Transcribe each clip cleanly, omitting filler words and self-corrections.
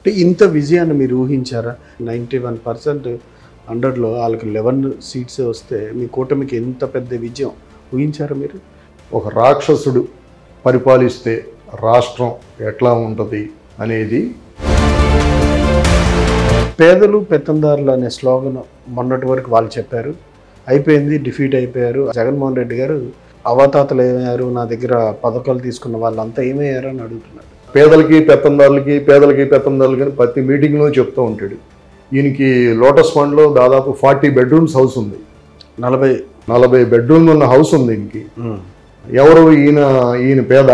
అంటే ఇంత విజయాన్ని మీరు ఊహించారా? 91% అండర్లో వాళ్ళకి 11 సీట్స్ వస్తే మీ కూటమికి ఎంత పెద్ద విజయం ఊహించారా మీరు? ఒక రాక్షసుడు పరిపాలిస్తే రాష్ట్రం ఎట్లా ఉంటుంది అనేది. పేదలు పెత్తందారులు అనే స్లోగన్ మొన్నటి వరకు వాళ్ళు చెప్పారు, అయిపోయింది, డిఫీట్ అయిపోయారు. జగన్మోహన్ రెడ్డి గారు అవతాతలు ఏమయ్యారు, నా దగ్గర పథకాలు తీసుకున్న వాళ్ళంతా ఏమయ్యారు అని అడుగుతున్నారు. పేదలకి పెత్తందారులకి అని ప్రతి మీటింగ్లో చెప్తూ ఉంటాడు. ఈయనకి లోటస్ ఫండ్లో దాదాపు 40 బెడ్రూమ్స్ హౌస్ ఉంది. 40 బెడ్రూమ్లు ఉన్న హౌస్ ఉంది ఈయనకి. ఎవరు ఈయన పేద?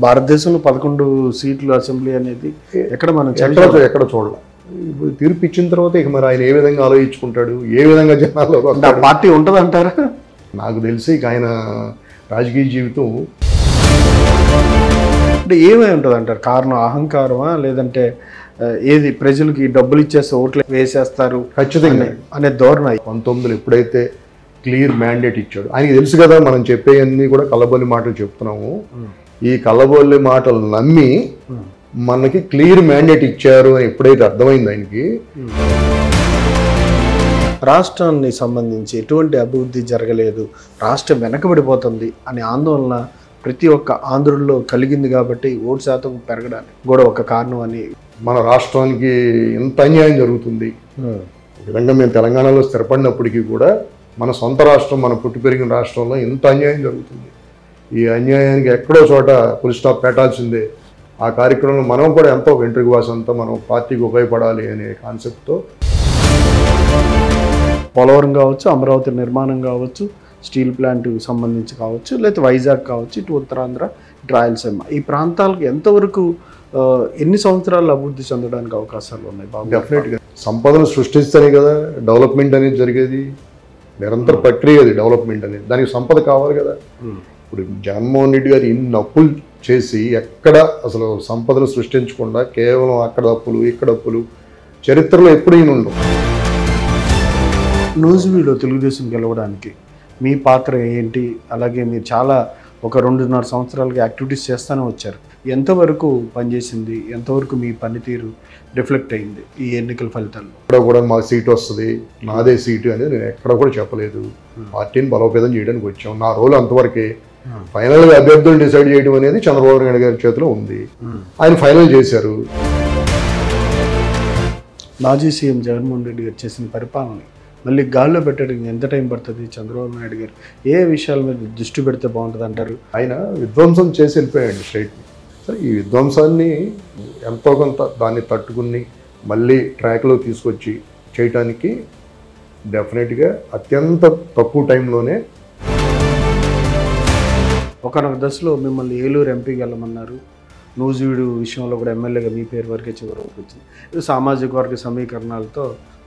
భారతదేశంలో 11 సీట్లు అసెంబ్లీ అనేది ఎక్కడ మనం ఎక్కడ చూడాలి. ఇప్పుడు తీర్పు ఇచ్చిన తర్వాత ఇక మరి ఆయన ఏ విధంగా ఆలోచించుకుంటాడు, ఏ విధంగా జనాల్లో పార్టీ ఉంటుంది అంటారా? నాకు తెలిసి ఇక ఆయన రాజకీయ జీవితం అంటే ఏమై ఉంటుంది అంటారు? కారణం అహంకారమా, లేదంటే ఏది ప్రజలకి డబ్బులు ఇచ్చేస్తే ఓట్లు వేసేస్తారు ఖచ్చితంగా అనే ధోరణి? 19 ఎప్పుడైతే క్లియర్ మ్యాండేట్ ఇచ్చాడు, ఆయనకి తెలుసు కదా మనం చెప్పేవన్నీ కూడా కల్లబొల్లి మాటలు చెప్తున్నాము. ఈ కల్లబొల్లి మాటలు నమ్మి మనకి క్లియర్ మ్యాండేట్ ఇచ్చారు అని ఎప్పుడైతే అర్థమైంది ఆయనకి, రాష్ట్రాన్ని సంబంధించి ఎటువంటి అభివృద్ధి జరగలేదు, రాష్ట్రం వెనకబడిపోతుంది అనే ఆందోళన ప్రతి ఒక్క ఆంధ్రుల్లో కలిగింది. కాబట్టి ఓటు శాతం పెరగడానికి కూడా ఒక కారణం అని. మన రాష్ట్రానికి ఎంత అన్యాయం జరుగుతుంది. ఒక విధంగా మేము తెలంగాణలో స్థిరపడినప్పటికీ కూడా మన సొంత రాష్ట్రం, మన పుట్టి పెరిగిన రాష్ట్రంలో ఎంత అన్యాయం జరుగుతుంది. ఈ అన్యాయానికి ఎక్కడో చోట ఫుల్ స్టాప్ పెట్టాల్సిందే. ఆ కార్యక్రమంలో మనం కూడా ఎంతో వెంట్రుక వాసంతో మనం పార్టీకి ఉపయోగపడాలి అనే కాన్సెప్ట్తో పోలవరం కావచ్చు, అమరావతి నిర్మాణం కావచ్చు, స్టీల్ ప్లాంట్ సంబంధించి కావచ్చు, లేకపోతే వైజాగ్ కావచ్చు, ఇటు ఉత్తరాంధ్ర, ఇటు రాయలసీమ, ఈ ప్రాంతాలకు ఎంతవరకు ఎన్ని సంవత్సరాలు అభివృద్ధి చెందడానికి అవకాశాలు ఉన్నాయి? డెఫినెట్గా సంపదను సృష్టిస్తేనే కదా డెవలప్మెంట్ అనేది జరిగేది. నిరంతర ప్రక్రియ అది డెవలప్మెంట్ అనేది. దానికి సంపద కావాలి కదా. ఇప్పుడు జగన్మోహన్ రెడ్డి గారు ఇన్ని అప్పులు చేసి ఎక్కడ అసలు సంపదను సృష్టించకుండా కేవలం అక్కడ అప్పులు ఇక్కడ అప్పులు చరిత్రలో ఎప్పుడు ఈయన ఉండవు. నూజివీడులో తెలుగుదేశం గెలవడానికి మీ పాత్ర ఏంటి? అలాగే మీరు చాలా ఒక 2.5 సంవత్సరాలుగా యాక్టివిటీస్ చేస్తూనే వచ్చారు. ఎంతవరకు పనిచేసింది, ఎంతవరకు మీ పనితీరు రిఫ్లెక్ట్ అయింది ఈ ఎన్నికల ఫలితాల్లో? ఇక్కడ కూడా మా సీటు వస్తుంది, నాదే సీటు అనేది నేను ఎక్కడ కూడా చెప్పలేదు. పార్టీని బలోపేతం చేయడానికి వచ్చాం. నా రోల్ అంతవరకే. ఫైనల్గా అభ్యర్థులు డిసైడ్ చేయడం అనేది చంద్రబాబు నాయుడు గారి చేతిలో ఉంది. ఆయన ఫైనల్ చేశారు. మాజీ సీఎం జగన్మోహన్ రెడ్డి గారు చేసిన పరిపాలన మళ్ళీ గాల్లో పెట్టడానికి ఎంత టైం పడుతుంది? చంద్రబాబు నాయుడు గారు ఏ విషయాల మీద దృష్టి పెడితే బాగుంటుంది అంటారు? ఆయన విధ్వంసం చేసి వెళ్ళిపోయాడు స్టేట్ని. సరే, ఈ విధ్వంసాన్ని ఎంతో కొంత దాన్ని తట్టుకుని మళ్ళీ ట్రాక్లో తీసుకొచ్చి చేయటానికి డెఫినెట్గా అత్యంత తక్కువ టైంలోనే ఒకనొక దశలో మిమ్మల్ని ఏలూరు ఎంపీకి వెళ్ళమన్నారు. నూజివీడు విషయంలో కూడా ఎమ్మెల్యేగా మీ పేరు వరకే చివరి వచ్చింది. ఇది సామాజిక వర్గ సమీకరణాలతో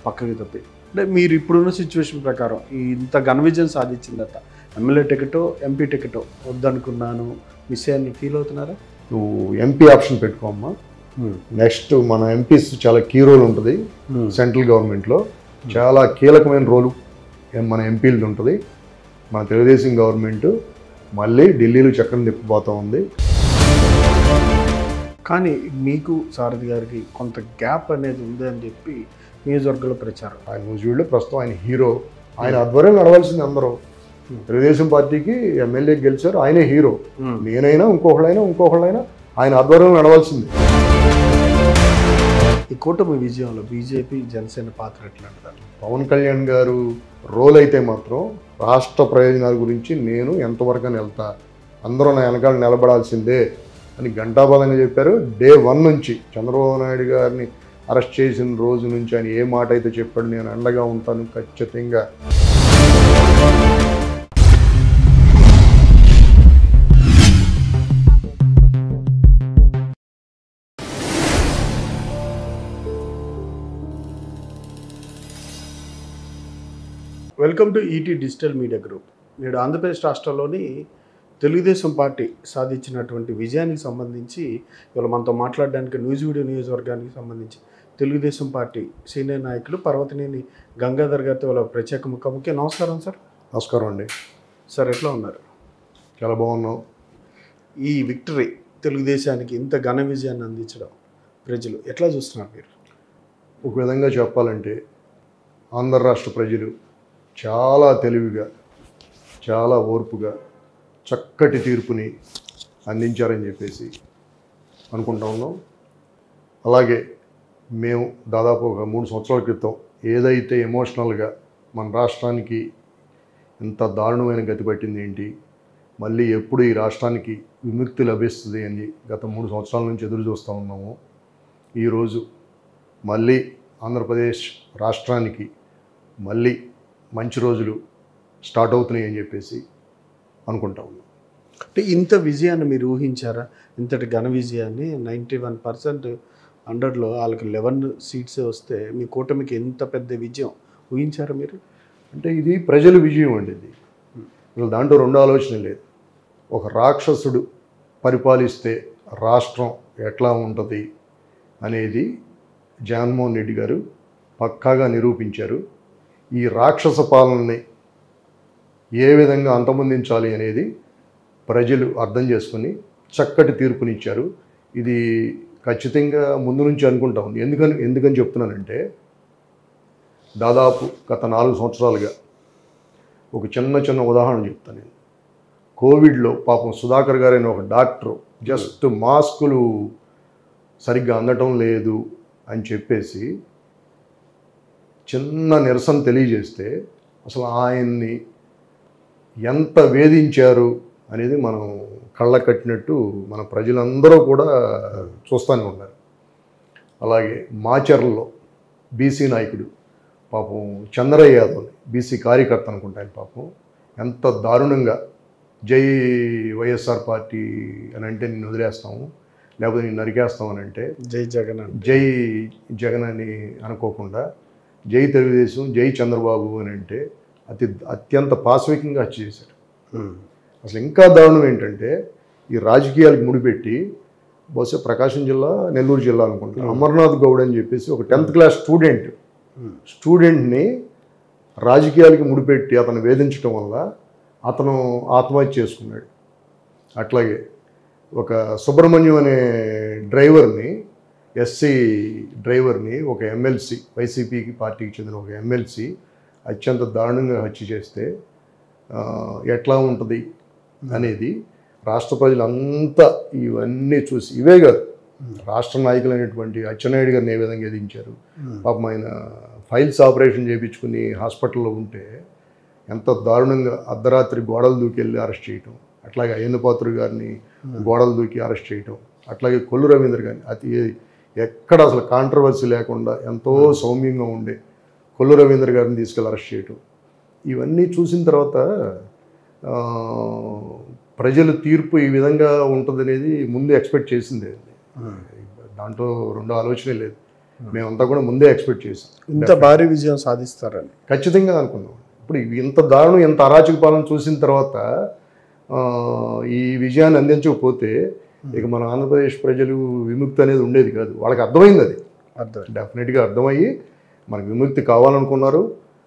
పక్కకి తప్పి, అంటే మీరు ఇప్పుడున్న సిచ్యువేషన్ ప్రకారం ఇంత ఘన విజయం సాధించిందట, ఎమ్మెల్యే టికెటో ఎంపీ టికెటో వద్దనుకున్నాను మిస్ అయ్యాన్ని ఫీల్ అవుతున్నారా? నువ్వు ఎంపీ ఆప్షన్ పెట్టుకోమ్మా. నెక్స్ట్ మన ఎంపీస్ చాలా కీ రోల్ ఉంటుంది సెంట్రల్ గవర్నమెంట్లో. చాలా కీలకమైన రోలు మన ఎంపీలది ఉంటుంది. మన తెలుగుదేశం గవర్నమెంట్ మళ్ళీ ఢిల్లీలో చక్రం తిప్పిపోతూ ఉంది. కానీ మీకు సారథి గారికి కొంత గ్యాప్ అనేది ఉంది అని చెప్పి నియోజకవర్గంలో ప్రచారం. ఆయన నూజివీడులో ప్రస్తుతం ఆయన హీరో. ఆయన ఆధ్వర్యం నడవాల్సింది అందరూ. తెలుగుదేశం పార్టీకి ఎమ్మెల్యే గెలిచారు, ఆయనే హీరో. నేనైనా ఇంకొకళ్ళైనా ఆయన ఆధ్వర్యం నడవాల్సింది. ఈ కూటమి విజయంలో బీజేపీ జనసేన పాత్ర ఎట్లా అంటారు? పవన్ కళ్యాణ్ గారు రోల్ అయితే మాత్రం రాష్ట్ర ప్రయోజనాల గురించి నేను ఎంతవరకు వెళ్తా, అందరూ నా వెనకాల నిలబడాల్సిందే అని ఘంటాబలంగా చెప్పారు. డే 1 నుంచి చంద్రబాబు నాయుడు గారిని అరెస్ట్ చేసిన రోజు నుంచి ఆయన ఏ మాట అయితే చెప్పాడు, నేను అండగా ఉంటాను ఖచ్చితంగా. Welcome to ET digital media group. నేడు ఆంధ్రప్రదేశ్ రాష్ట్రంలోని తెలుగుదేశం పార్టీ సాధించినటువంటి విజయానికి సంబంధించి ఇవాళ మనతో మాట్లాడడానికి నూజివీడు నియోజకవర్గానికి సంబంధించి తెలుగుదేశం పార్టీ సీనియర్ నాయకులు పర్వతనేని గంగాధర్ గారితో ఇవాళ ప్రత్యేక ముఖాముఖి. నమస్కారం సార్. నమస్కారం అండి. సార్, ఎట్లా ఉన్నారు? చాలా బాగున్నాం. ఈ విక్టరీ తెలుగుదేశానికి ఇంత ఘన విజయాన్ని అందించడం ప్రజలు ఎట్లా చూస్తున్నారు మీరు? ఒక విధంగా చెప్పాలంటే ఆంధ్ర రాష్ట్ర ప్రజలు చాలా తెలివిగా, చాలా ఓర్పుగా చక్కటి తీర్పుని అందించారని చెప్పేసి అనుకుంటా ఉన్నాం. అలాగే మేము దాదాపు ఒక 3 సంవత్సరాల క్రితం ఏదైతే ఎమోషనల్గా మన రాష్ట్రానికి ఇంత దారుణమైన గతి పట్టింది ఏంటి, మళ్ళీ ఎప్పుడు ఈ రాష్ట్రానికి విముక్తి లభిస్తుంది అని గత 3 సంవత్సరాల నుంచి ఎదురు చూస్తూ ఉన్నాము. ఈరోజు మళ్ళీ ఆంధ్రప్రదేశ్ రాష్ట్రానికి మళ్ళీ మంచి రోజులు స్టార్ట్ అవుతున్నాయి అని చెప్పేసి అనుకుంటా ఉన్నాం. అంటే ఇంత విజయాన్ని మీరు ఊహించారా? ఇంతటి ఘన విజయాన్ని 91% 100లో వాళ్ళకి 11 సీట్సే వస్తే మీ కూటమికి ఎంత పెద్ద విజయం ఊహించారా మీరు? అంటే ఇది ప్రజల విజయం అండి. ఇది అసలు దాంట్లో 2 ఆలోచన లేదు. ఒక రాక్షసుడు పరిపాలిస్తే రాష్ట్రం ఎట్లా ఉంటుంది అనేది జగన్మోహన్ రెడ్డి గారు పక్కాగా నిరూపించారు. ఈ రాక్షస పాలనని ఏ విధంగా అంతమొందించాలి అనేది ప్రజలు అర్థం చేసుకుని చక్కటి తీర్పునిచ్చారు. ఇది ఖచ్చితంగా ముందు నుంచి అనుకుంటా ఉంది. ఎందుకని చెప్తున్నానంటే దాదాపు గత 4 సంవత్సరాలుగా ఒక చిన్న ఉదాహరణ చెప్తాను నేను. కోవిడ్లో పాపం సుధాకర్ గారైన ఒక డాక్టరు జస్ట్ మాస్కులు సరిగ్గా అందటం లేదు అని చెప్పేసి చిన్న నిరసన తెలియజేస్తే అసలు ఆయన్ని ఎంత వేధించారు అనేది మనం కళ్ళ కట్టినట్టు మన ప్రజలందరూ కూడా చూస్తూనే ఉన్నారు. అలాగే మాచర్లలో బీసీ నాయకుడు పాపం చంద్రయ్య యాదవ్ బీసీ కార్యకర్త అనుకుంటాను, పాపం ఎంత దారుణంగా జై వైఎస్ఆర్ పార్టీ అని అంటే నిన్ను వదిలేస్తాము, లేకపోతే నేను నరికేస్తాం అని అంటే జై జగన్ అని అనుకోకుండా జై తెలుగుదేశం జై చంద్రబాబు అని అంటే అత్యంత పాశవికంగా హత్య చేశారు. అసలు ఇంకా దారుణం ఏంటంటే ఈ రాజకీయాలకు ముడిపెట్టి బహుశా ప్రకాశం జిల్లా నెల్లూరు జిల్లా అనుకుంటా అమర్నాథ్ గౌడ్ అని చెప్పేసి ఒక 10th క్లాస్ స్టూడెంట్ని రాజకీయాలకి ముడిపెట్టి అతను వేధించడం వల్ల అతను ఆత్మహత్య చేసుకున్నాడు. అట్లాగే ఒక సుబ్రహ్మణ్యం అనే డ్రైవర్ని, ఎస్సీ డ్రైవర్ని ఒక ఎమ్మెల్సీ, వైసీపీకి పార్టీకి చెందిన ఒక ఎమ్మెల్సీ అత్యంత దారుణంగా హత్య చేస్తే ఎట్లా ఉంటుంది అనేది రాష్ట్ర ప్రజలంతా ఇవన్నీ చూసి, ఇవే కాదు రాష్ట్ర నాయకులైనటువంటి అచ్చెన్నాయుడు గారిని ఏ విధంగా ఎదించారు. పాపం ఆయన ఫైల్స్ ఆపరేషన్ చేయించుకుని హాస్పిటల్లో ఉంటే ఎంత దారుణంగా అర్ధరాత్రి గోడలు దూకి వెళ్ళి అరెస్ట్ చేయటం, అట్లాగే అయ్యన్నపాత్రుడు గారిని గోడలు దూకి అరెస్ట్ చేయటం, అట్లాగే కొల్లు రవీంద్ర గారిని ఎక్కడ అసలు కాంట్రవర్సీ లేకుండా ఎంతో సౌమ్యంగా ఉండే కొల్లు రవీంద్ర గారిని తీసుకెళ్ళి అరెస్ట్ చేయటం, ఇవన్నీ చూసిన తర్వాత ప్రజల తీర్పు ఈ విధంగా ఉంటుందనేది ముందే ఎక్స్పెక్ట్ చేసిందే. దాంట్లో 2 ఆలోచనే లేదు. మేమంతా కూడా ముందే ఎక్స్పెక్ట్ చేసాం ఇంత భారీ విజయం సాధిస్తారని ఖచ్చితంగా అనుకున్నాం. ఇప్పుడు ఇంత దారుణం, ఎంత అరాచక పాలన చూసిన తర్వాత ఈ విజయాన్ని అందించకపోతే ఇక మన ఆంధ్రప్రదేశ్ ప్రజలు విముక్తి అనేది ఉండేది కాదు. వాళ్ళకి అర్థమైంది, అది డెఫినెట్గా అర్థమయ్యి మనకు విముక్తి కావాలనుకున్నారు,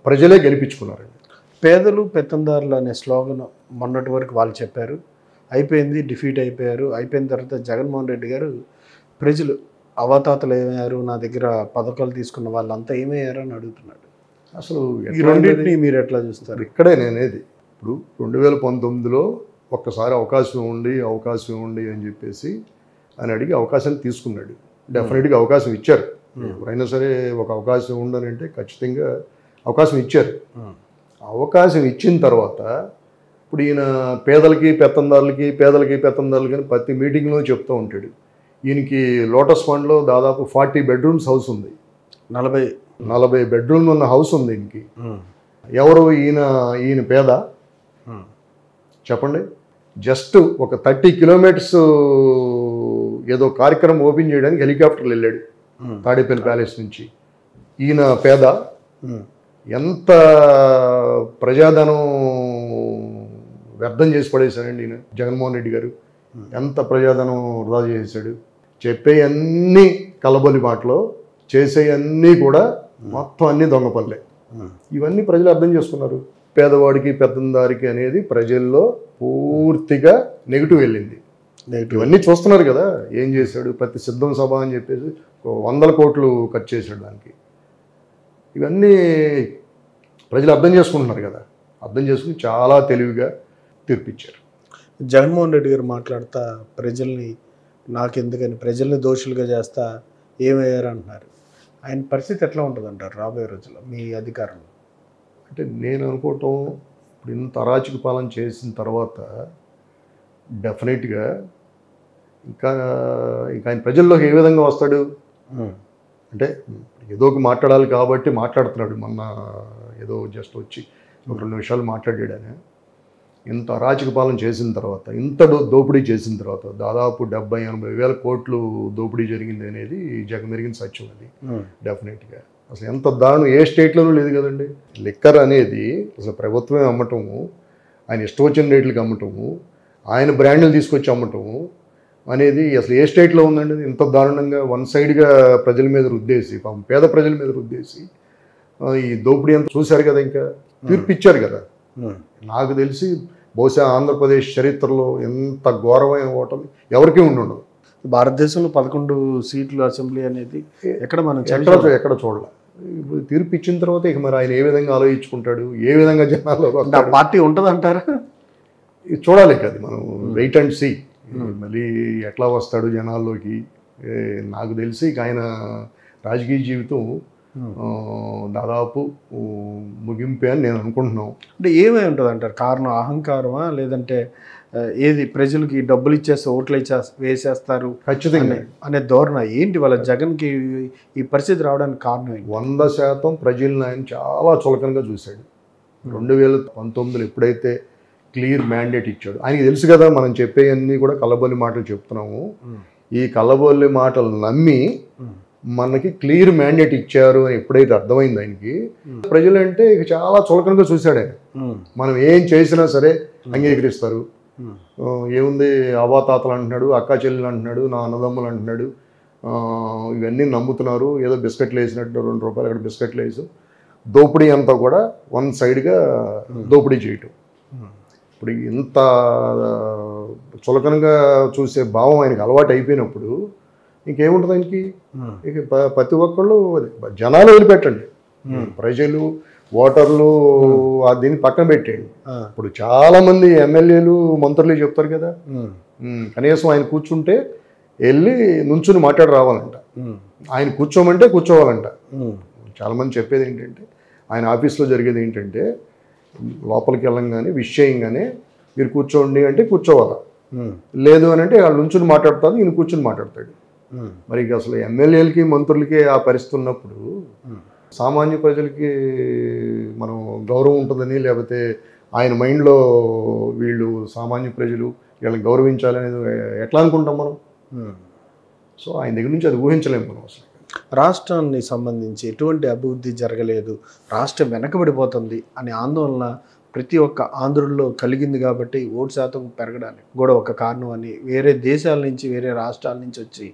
ప్రజలే గెలిపించుకున్నారండి. పేదలు పెత్తందారులు అనే స్లోగన్ మొన్నటి వరకు వాళ్ళు చెప్పారు, అయిపోయింది, డిఫీట్ అయిపోయారు. అయిపోయిన తర్వాత జగన్మోహన్ రెడ్డి గారు ప్రజలు అవతాతలు ఏమయ్యారు, నా దగ్గర పథకాలు తీసుకున్న వాళ్ళంతా ఏమయ్యారు అని అడుగుతున్నాడు. అసలు ఈ రెండింటిని మీరు ఎట్లా చూస్తారు? ఇక్కడే నేనేది ఇప్పుడు 2019లో ఒక్కసారి అవకాశం ఇవ్వండి అని చెప్పేసి అని అడిగి అవకాశాన్ని తీసుకున్నాడు. డెఫినెట్గా అవకాశం ఇచ్చారు. ఎవరైనా సరే ఒక అవకాశం ఉండని అంటే ఖచ్చితంగా అవకాశం ఇచ్చారు. అవకాశం ఇచ్చిన తర్వాత ఇప్పుడు ఈయన పేదలకి పెత్తందారులకి అని ప్రతి మీటింగ్లో చెప్తూ ఉంటాడు. ఈయనకి లోటస్ ఫండ్లో దాదాపు 40 బెడ్రూమ్స్ హౌస్ ఉంది, 40 బెడ్రూమ్లు ఉన్న హౌస్ ఉంది ఈయనకి. ఎవరు ఈయన పేద చెప్పండి? జస్ట్ ఒక 30 కిలోమీటర్స్ ఏదో కార్యక్రమం ఓపెన్ చేయడానికి హెలికాప్టర్లు వెళ్ళాడు తాడేపల్లి ప్యాలెస్ నుంచి. ఈయన పేద. ఎంత ప్రజాధనం వ్యర్థం చేసి పడేశాడండి ఈయన జగన్మోహన్ రెడ్డి గారు. ఎంత ప్రజాధనం వృధా చేశాడు. చెప్పేయన్నీ కలబొలి మాటలో, చేసేయన్నీ కూడా మొత్తం అన్నీ దొంగపల్లె. ఇవన్నీ ప్రజలు అర్థం చేసుకున్నారు. పేదవాడికి పెత్తందారికి అనేది ప్రజల్లో పూర్తిగా నెగిటివ్ వెళ్ళింది. ఇవన్నీ చూస్తున్నారు కదా, ఏం చేశాడు, ప్రతి సిద్ధం సభ అని చెప్పేసి 100 కోట్లు ఖర్చు చేశాడు దానికి. ఇవన్నీ ప్రజలు అర్థం చేసుకుంటున్నారు కదా, అర్థం చేసుకుని చాలా తెలివిగా తీర్పిచ్చారు. జగన్మోహన్ రెడ్డి గారు మాట్లాడుతా ప్రజల్ని నాకెందుకని ప్రజల్ని దోషులుగా చేస్తా ఏమయ్యారు అంటున్నారు. ఆయన పరిస్థితి ఎట్లా ఉంటుంది అంటారు రాబోయే రోజుల్లో మీ అధికారంలో? అంటే నేను అనుకోవటం, ఇప్పుడు ఇంత అరాచక పాలన చేసిన తర్వాత డెఫినెట్గా ఇంకా ఆయన ప్రజల్లోకి ఏ విధంగా వస్తాడు అంటే, ఏదో ఒక మాట్లాడాలి కాబట్టి మాట్లాడుతున్నాడు. మొన్న ఏదో జస్ట్ వచ్చి 2 నిమిషాలు మాట్లాడాడు. ఆయన ఇంత అరాచక పాలన చేసిన తర్వాత, ఇంత దోపిడీ చేసిన తర్వాత, దాదాపు 70-80 వేల కోట్లు దోపిడీ జరిగింది అనేది జగమెరిగిన సత్యం. అది డెఫినెట్గా అసలు ఎంత దారుణం ఏ స్టేట్లోనూ లేదు కదండి. లిక్కర్ అనేది అసలు ప్రభుత్వమే అమ్మటము, ఆయన ఇష్టం వచ్చిన రేట్లకి అమ్మటము, ఆయన బ్రాండ్లు తీసుకొచ్చి అమ్మటము అనేది అసలు ఏ స్టేట్లో ఉందండి? ఇంత దారుణంగా వన్ సైడ్గా ప్రజల మీద రుద్దేసి, పాపం పేద ప్రజల మీద రుద్దేసి ఈ దోపిడీ అంతా చూశారు కదా, ఇంకా తీర్పిచ్చారు కదా. నాకు తెలిసి బహుశా ఆంధ్రప్రదేశ్ చరిత్రలో ఎంత ఘోరమైన ఓటమి ఎవరికీ ఉండదు. భారతదేశంలో 11 సీట్లు అసెంబ్లీ అనేది ఎక్కడ మనం ఎక్కడ చూడాలి. ఇప్పుడు తీర్పు ఇచ్చిన తర్వాత ఇక మరి ఆయన ఏ విధంగా ఆలోచించుకుంటాడు, ఏ విధంగా జనాల్లో పార్టీ ఉంటుంది అంటారా? చూడాలి కదా మనం, వెయిట్ అండ్ సీ. మళ్ళీ ఎట్లా వస్తాడు జనాల్లోకి. నాకు తెలిసి ఇక ఆయన రాజకీయ జీవితం దాదాపు ముగింపే అని నేను అనుకుంటున్నాను. అంటే ఏమై ఉంటుంది అంటారు? కారణం అహంకారమా, లేదంటే ఏది ప్రజలకి డబ్బులు ఇచ్చేస్తే ఓట్లు వేసేస్తారు ఖచ్చితంగా అనే ధోరణ ఏంటి వాళ్ళ జగన్కి ఈ పరిస్థితి రావడానికి కారణం ఏంటి? 100% ప్రజలను ఆయన చాలా చులకనగా చూశాడు. 2019లో ఎప్పుడైతే క్లియర్ మ్యాండేట్ ఇచ్చాడు, ఆయనకి తెలుసు కదా మనం చెప్పేవన్నీ కూడా కల్లబొల్లి మాటలు చెప్తున్నాము. ఈ కల్లబొల్లి మాటలు నమ్మి మనకి క్లియర్ మ్యాండేట్ ఇచ్చారు అని ఎప్పుడైతే అర్థమైంది ఆయనకి, ప్రజలంటే ఇక చాలా చులకనగా చూశాడు ఆయన. మనం ఏం చేసినా సరే అంగీకరిస్తారు. ఏముంది, అవాతాతలు అంటున్నాడు, అక్కా చెల్లెలు అంటున్నాడు, నా అన్నదమ్ములు అంటున్నాడు, ఇవన్నీ నమ్ముతున్నారు. ఏదో బిస్కెట్లు వేసినట్టు 2 రూపాయలు అక్కడ బిస్కెట్లు వేసి దోపిడీ అంతా కూడా వన్ సైడ్గా దోపిడీ చేయటం. ఇప్పుడు ఇంత చులకనగా చూసే భావం ఆయనకి అలవాటు అయిపోయినప్పుడు ఇంకేముంటుంది ఆయనకి? ఇక ప్రతి ఒక్కళ్ళు జనాలు వదిలిపెట్టండి, ప్రజలు ఓటర్లు దీన్ని పక్కన పెట్టేయండి. ఇప్పుడు చాలామంది ఎమ్మెల్యేలు మంత్రులు చెప్తారు కదా, కనీసం ఆయన కూర్చుంటే వెళ్ళి నుంచుని మాట్లాడి రావాలంట, ఆయన కూర్చోమంటే కూర్చోవాలంట. చాలామంది చెప్పేది ఏంటంటే, ఆయన ఆఫీస్లో జరిగేది ఏంటంటే, లోపలికి వెళ్ళంగానే విష్ చేయంగానే మీరు కూర్చోండి అంటే కూర్చోవాలా, లేదు అని అంటే వాళ్ళు నుంచుని మాట్లాడతారు, ఈయన కూర్చుని మాట్లాడతాడు. మరి అసలు ఎమ్మెల్యేలకి మంత్రులకి ఆ పరిస్థితి ఉన్నప్పుడు సామాన్య ప్రజలకి మనం గౌరవం ఉంటుందని, లేకపోతే ఆయన మైండ్లో వీళ్ళు సామాన్య ప్రజలు వీళ్ళని గౌరవించాలనేది ఎట్లా అనుకుంటాం మనం? సో ఆయన దగ్గర నుంచి అది ఊహించలేము మనం. అసలు రాష్ట్రానికి సంబంధించి ఎటువంటి అభివృద్ధి జరగలేదు, రాష్ట్రం వెనకబడిపోతుంది అనే ఆందోళన ప్రతి ఒక్క ఆంధ్రుల్లో కలిగింది. కాబట్టి ఓటు శాతం పెరగడానికి కూడా ఒక కారణం అని, వేరే దేశాల నుంచి వేరే రాష్ట్రాల నుంచి వచ్చి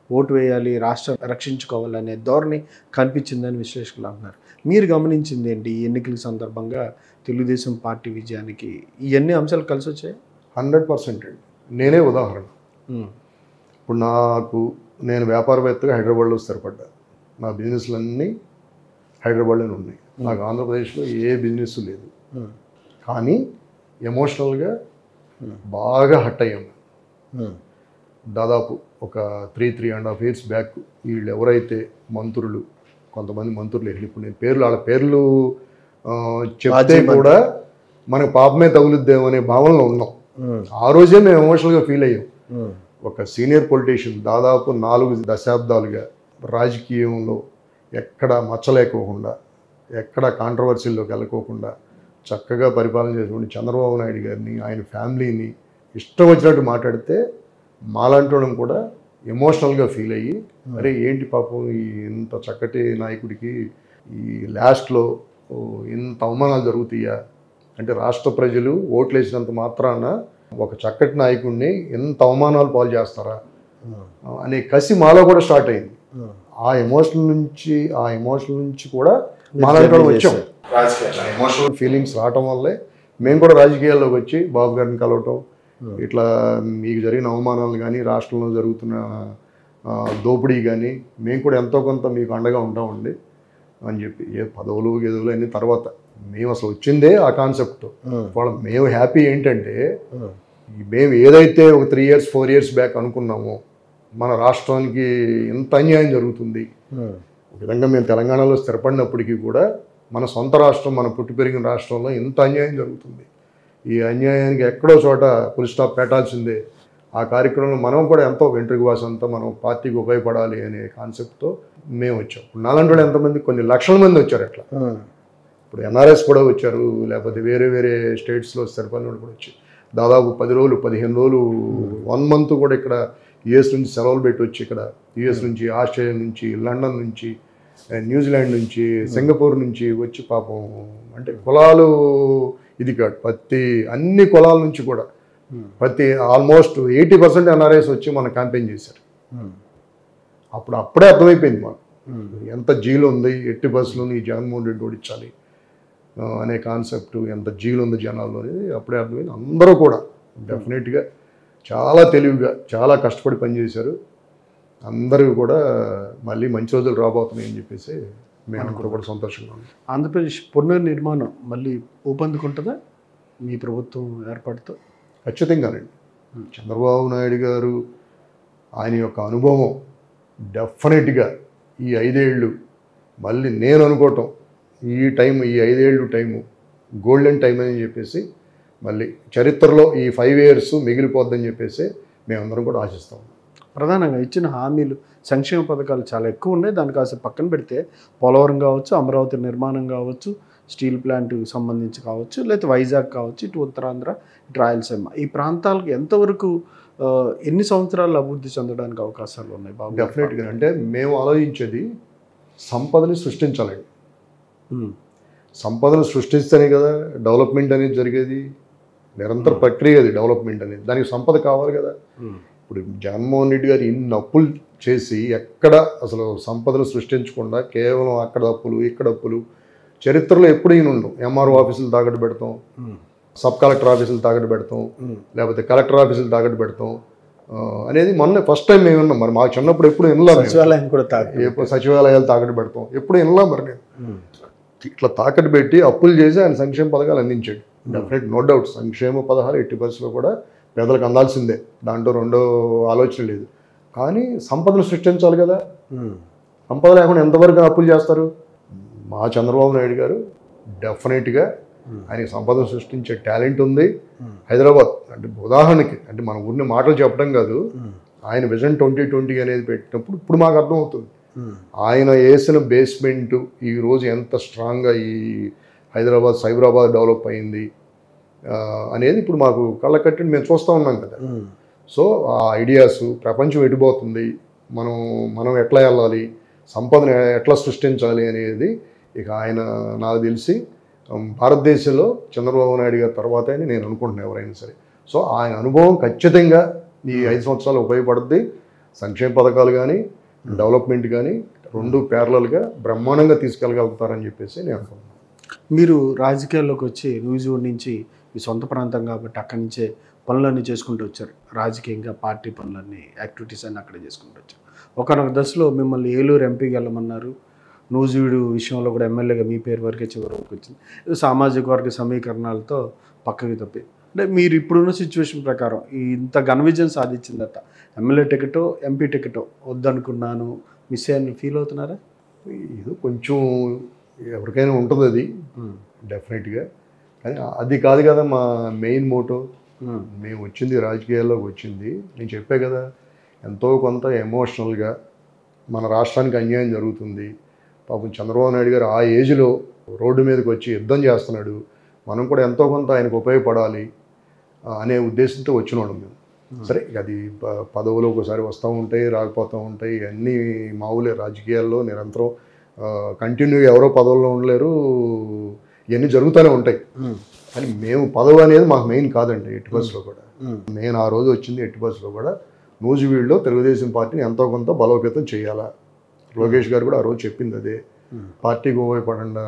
ఓటు వేయాలి, రాష్ట్రం రక్షించుకోవాలనే ధోరణి కనిపించిందని విశ్లేషకులు అంటున్నారు. మీరు గమనించింది ఏంటి ఈ ఎన్నికల సందర్భంగా తెలుగుదేశం పార్టీ విజయానికి ఇవన్నీ అంశాలు కలిసి వచ్చాయి? 100% నేనే ఉదాహరణ. ఇప్పుడు నేను వ్యాపారవేత్తగా హైదరాబాద్లో స్థిరపడ్డా, నా బిజినెస్లన్నీ హైదరాబాద్లోనే ఉన్నాయి. నాకు ఆంధ్రప్రదేశ్లో ఏ బిజినెస్ లేదు. కానీ ఎమోషనల్గా బాగా హట్ అయ్యాను. దాదాపు ఒక 3.5 years బ్యాక్ వీళ్ళు ఎవరైతే మంత్రులు, కొంతమంది మంత్రులు ఇప్పుడు నేను వాళ్ళ పేర్లు చెప్తే కూడా మనకు పాపమే తగులుద్దేమో అనే భావనలో ఉన్నాం. ఆ రోజే మేము ఎమోషనల్గా ఫీల్ అయ్యాం. ఒక సీనియర్ పొలిటీషియన్ దాదాపు 4 దశాబ్దాలుగా రాజకీయంలో ఎక్కడ మచ్చలేకోకుండా, ఎక్కడ కాంట్రవర్సీల్లోకి వెళ్ళకోకుండా చక్కగా పరిపాలన చేసినటువంటి చంద్రబాబు నాయుడు గారిని, ఆయన ఫ్యామిలీని ఇష్టం వచ్చినట్టు మాట్లాడితే మాలాంటి వాళ్ళని కూడా ఎమోషనల్గా ఫీల్ అయ్యి, అరే ఏంటి పాపం ఇంత చక్కటి నాయకుడికి ఈ లాస్ట్లో ఇంత అవమానాలు జరుగుతాయా అంటే, రాష్ట్ర ప్రజలు ఓట్లు వేసినంత మాత్రాన ఒక చక్కటి నాయకుడిని ఎంత అవమానాలు పాలు చేస్తారా అనే కసి మాలో కూడా స్టార్ట్ అయింది. ఆ ఎమోషనల్ నుంచి కూడా మాలాంటి వచ్చాం. ఎమోషనల్ ఫీలింగ్స్ రావటం వల్లే మేము కూడా రాజకీయాల్లోకి వచ్చి బాబు గారిని కలవటం, ఇట్లా మీకు జరిగిన అవమానాలు కానీ రాష్ట్రంలో జరుగుతున్న దోపిడీ కానీ మేము కూడా ఎంతో కొంత మీకు అండగా ఉంటామండి అని చెప్పి. ఏ పదవులు గెదవులు అన్ని తర్వాత, మేము అసలు వచ్చిందే ఆ కాన్సెప్ట్. వాళ్ళ మేము హ్యాపీ ఏంటంటే మేము ఏదైతే ఒక 3 years 4 years బ్యాక్ అనుకున్నామో మన రాష్ట్రానికి ఎంత అన్యాయం జరుగుతుంది, ఒక విధంగా మేము తెలంగాణలో స్థిరపడినప్పటికీ కూడా మన సొంత రాష్ట్రం, మన పుట్టి పెరిగిన రాష్ట్రంలో ఎంత అన్యాయం జరుగుతుంది, ఈ అన్యాయానికి ఎక్కడో చోట ఫుల్ స్టాప్ పెట్టాల్సిందే. ఆ కార్యక్రమంలో మనం కూడా ఎంతో వెంట్రుక వాసంతో మనం పార్టీకి ఉపయోగపడాలి అనే కాన్సెప్ట్తో మేము వచ్చాం. నాలాంటి వాళ్ళు ఎంతమంది, కొన్ని లక్షల మంది వచ్చారు అట్లా. ఇప్పుడు ఎన్ఆర్ఎస్ కూడా వచ్చారు, లేకపోతే వేరే వేరే స్టేట్స్లో స్థిరపడిన వాళ్ళు కూడా వచ్చి దాదాపు 10 రోజులు 15 రోజులు 1 month కూడా ఇక్కడ యుఎస్ నుంచి సెలవులు పెట్టి వచ్చి, ఇక్కడ యుఎస్ నుంచి, ఆస్ట్రేలియా నుంచి, లండన్ నుంచి, న్యూజిలాండ్ నుంచి, సింగపూర్ నుంచి వచ్చి పాపం, అంటే కులాలు ఇది కాదు, ప్రతి అన్ని కులాల నుంచి కూడా ప్రతి ఆల్మోస్ట్ 80% ఎన్ఆర్ఐస్ వచ్చి మన క్యాంపెయిన్ చేశారు. అప్పుడే అర్థమైపోయింది మాకు ఎంత జీలు ఉంది, ఎట్టి బస్సులో ఈ జగన్మోహన్ రెడ్డి ఓడించాలి అనే కాన్సెప్ట్ ఎంత జీలు ఉంది జనాల్లో అనేది అప్పుడే అర్థమైంది. అందరూ కూడా డెఫినెట్గా చాలా తెలివిగా చాలా కష్టపడి పనిచేశారు. అందరూ కూడా మళ్ళీ మంచి రోజులు రాబోతున్నాయి అని చెప్పేసి మేము కూడా సంతోషంగా ఉన్నాం. ఆంధ్రప్రదేశ్ పునర్నిర్మాణం మళ్ళీ ఊపందుకుంటుందా మీ ప్రభుత్వం ఏర్పాటుతో? ఖచ్చితంగానండి. చంద్రబాబు నాయుడు గారు ఆయన యొక్క అనుభవం డెఫినెట్గా ఈ 5 ఏళ్ళు మళ్ళీ నేను అనుకోవటం ఈ 5 ఏళ్ళు టైము గోల్డెన్ టైం అని చెప్పేసి మళ్ళీ చరిత్రలో ఈ 5 years మిగిలిపోద్దని చెప్పేసి మేమందరం కూడా ఆశిస్తాం. ప్రధానంగా ఇచ్చిన హామీలు, సంక్షేమ పథకాలు చాలా ఎక్కువ ఉన్నాయి. దాని కాస్త పక్కన పెడితే పోలవరం కావచ్చు, అమరావతి నిర్మాణం కావచ్చు, స్టీల్ ప్లాంట్కి సంబంధించి కావచ్చు, లేకపోతే వైజాగ్ కావచ్చు, ఇటు ఉత్తరాంధ్ర, ఇటు రాయలసీమ, ఈ ప్రాంతాలకు ఎంతవరకు ఎన్ని సంవత్సరాలు అభివృద్ధి చెందడానికి అవకాశాలు ఉన్నాయి బాబు? డెఫినెట్గా. అంటే మేము ఆలోచించేది సంపదని సృష్టించాలండి. సంపదను సృష్టిస్తేనే కదా డెవలప్మెంట్ అనేది జరిగేది. నిరంతర ప్రక్రియ అది డెవలప్మెంట్ అనేది. దానికి సంపద కావాలి కదా. ఇప్పుడు జగన్మోహన్ రెడ్డి గారు ఇన్ని అప్పులు చేసి ఎక్కడ అసలు సంపదను సృష్టించకుండా కేవలం అక్కడ అప్పులు ఇక్కడ అప్పులు చరిత్రలో ఎప్పుడు ఈయన ఉండవు. ఎంఆర్ఓ ఆఫీసులు తాకట్టు పెడతాం, సబ్ కలెక్టర్ ఆఫీసులు తాకట్టు పెడతాం, లేకపోతే కలెక్టర్ ఆఫీసులు తాకట్టు పెడతాం అనేది మొన్న ఫస్ట్ టైం మేము విన్నాం. మరి మాకు చిన్నప్పుడు ఎప్పుడు వినలా. సచివాలయం కూడా సచివాలయాలు తాకట్టు పెడతాం ఎప్పుడు వినలా. మరి నేను ఇట్లా తాకట్టు పెట్టి అప్పులు చేసి ఆయన సంక్షేమ పథకాలు అందించాడు. Definite, no doubt. సంక్షేమ పథకాలు 80% కూడా పేదలకు అందాల్సిందే, దాంట్లో రెండో ఆలోచన లేదు. కానీ సంపదను సృష్టించాలి కదా. సంపద లేకుండా ఎంతవరకు అప్పులు చేస్తారు? మా చంద్రబాబు నాయుడు గారు డెఫినెట్గా ఆయనకి సంపదను సృష్టించే టాలెంట్ ఉంది. హైదరాబాద్ అంటే ఉదాహరణకి, అంటే మన ఊరిని మాటలు చెప్పడం కాదు, ఆయన విజన్ 2020 అనేది పెట్టినప్పుడు ఇప్పుడు మాకు అర్థమవుతుంది ఆయన వేసిన బేస్మెంట్ ఈరోజు ఎంత స్ట్రాంగ్గా ఈ హైదరాబాద్ సైబరాబాద్ డెవలప్ అయింది అనేది ఇప్పుడు మాకు కళ్ళ కట్టి మేము చూస్తూ ఉన్నాం కదా. సో ఆ ఐడియాస్ ప్రపంచం ఎటుపోతుంది, మనం ఎట్లా వెళ్ళాలి, సంపదను ఎట్లా సృష్టించాలి అనేది ఇక ఆయన నాకు తెలిసి భారతదేశంలో చంద్రబాబు నాయుడు గారి తర్వాత అని నేను అనుకుంటున్నాను ఎవరైనా సరే. సో ఆయన అనుభవం ఖచ్చితంగా ఈ 5 సంవత్సరాలు ఉపయోగపడుద్ది. సంక్షేమ పథకాలు కానీ డెవలప్మెంట్ కానీ రెండు ప్యారలల్గా బ్రహ్మాండంగా తీసుకెళ్ళగలుగుతారని చెప్పేసి నేను అనుకుంటున్నాను. మీరు రాజకీయాల్లోకి వచ్చి నూజివీడు నుంచి మీ సొంత ప్రాంతం కాబట్టి అక్కడి నుంచే పనులన్నీ చేసుకుంటూ వచ్చారు. రాజకీయంగా పార్టీ పనులన్నీ, యాక్టివిటీస్ అన్నీ అక్కడే చేసుకుంటూ వచ్చారు. ఒకనొక దశలో మిమ్మల్ని ఏలూరు ఎంపీకి వెళ్ళమన్నారు. నూజివీడు విషయంలో కూడా ఎమ్మెల్యేగా మీ పేరు వరకే చివరి వరకు వచ్చింది. సామాజిక వర్గ సమీకరణాలతో పక్కకి తప్పి, అంటే మీరు ఇప్పుడున్న సిచ్యువేషన్ ప్రకారం ఇంత ఘన విజయం సాధించిందట, ఎమ్మెల్యే టికెటో ఎంపీ టికెటో వద్దనుకున్నాను మిస్ అయ్యాను ఫీల్ అవుతున్నారా? ఇది కొంచెం ఎవరికైనా ఉంటుంది అది డెఫినెట్గా. కానీ అది కాదు కదా మా మెయిన్ మోటో. మేము వచ్చింది రాజకీయాల్లోకి వచ్చింది, నేను చెప్పే కదా, ఎంతో కొంత ఎమోషనల్గా మన రాష్ట్రానికి అన్యాయం జరుగుతుంది. పాపం చంద్రబాబు నాయుడు గారు ఆ ఏజ్లో రోడ్డు మీదకి వచ్చి యుద్ధం చేస్తున్నాడు, మనం కూడా ఎంతో కొంత ఆయనకు ఉపయోగపడాలి అనే ఉద్దేశంతో వచ్చినాడు మేము. సరే, అది పదవులు ఒకసారి వస్తూ ఉంటాయి, రాకపోతూ ఉంటాయి, అన్నీ మామూలే రాజకీయాల్లో. నిరంతరం కంటిన్యూగా ఎవరో పదవుల్లో ఉండలేరు, ఇవన్నీ జరుగుతూనే ఉంటాయి. కానీ మేము పదవి అనేది మాకు మెయిన్ కాదండి. ఎట్టి బస్సులో కూడా నేను ఆ రోజు వచ్చింది ఎట్టి బస్సులో కూడా నూజివీడులో తెలుగుదేశం పార్టీని ఎంతో కొంత బలోపేతం చేయాలా. లోకేష్ గారు కూడా ఆ రోజు చెప్పింది అదే, పార్టీకి ఉపయోగపడండి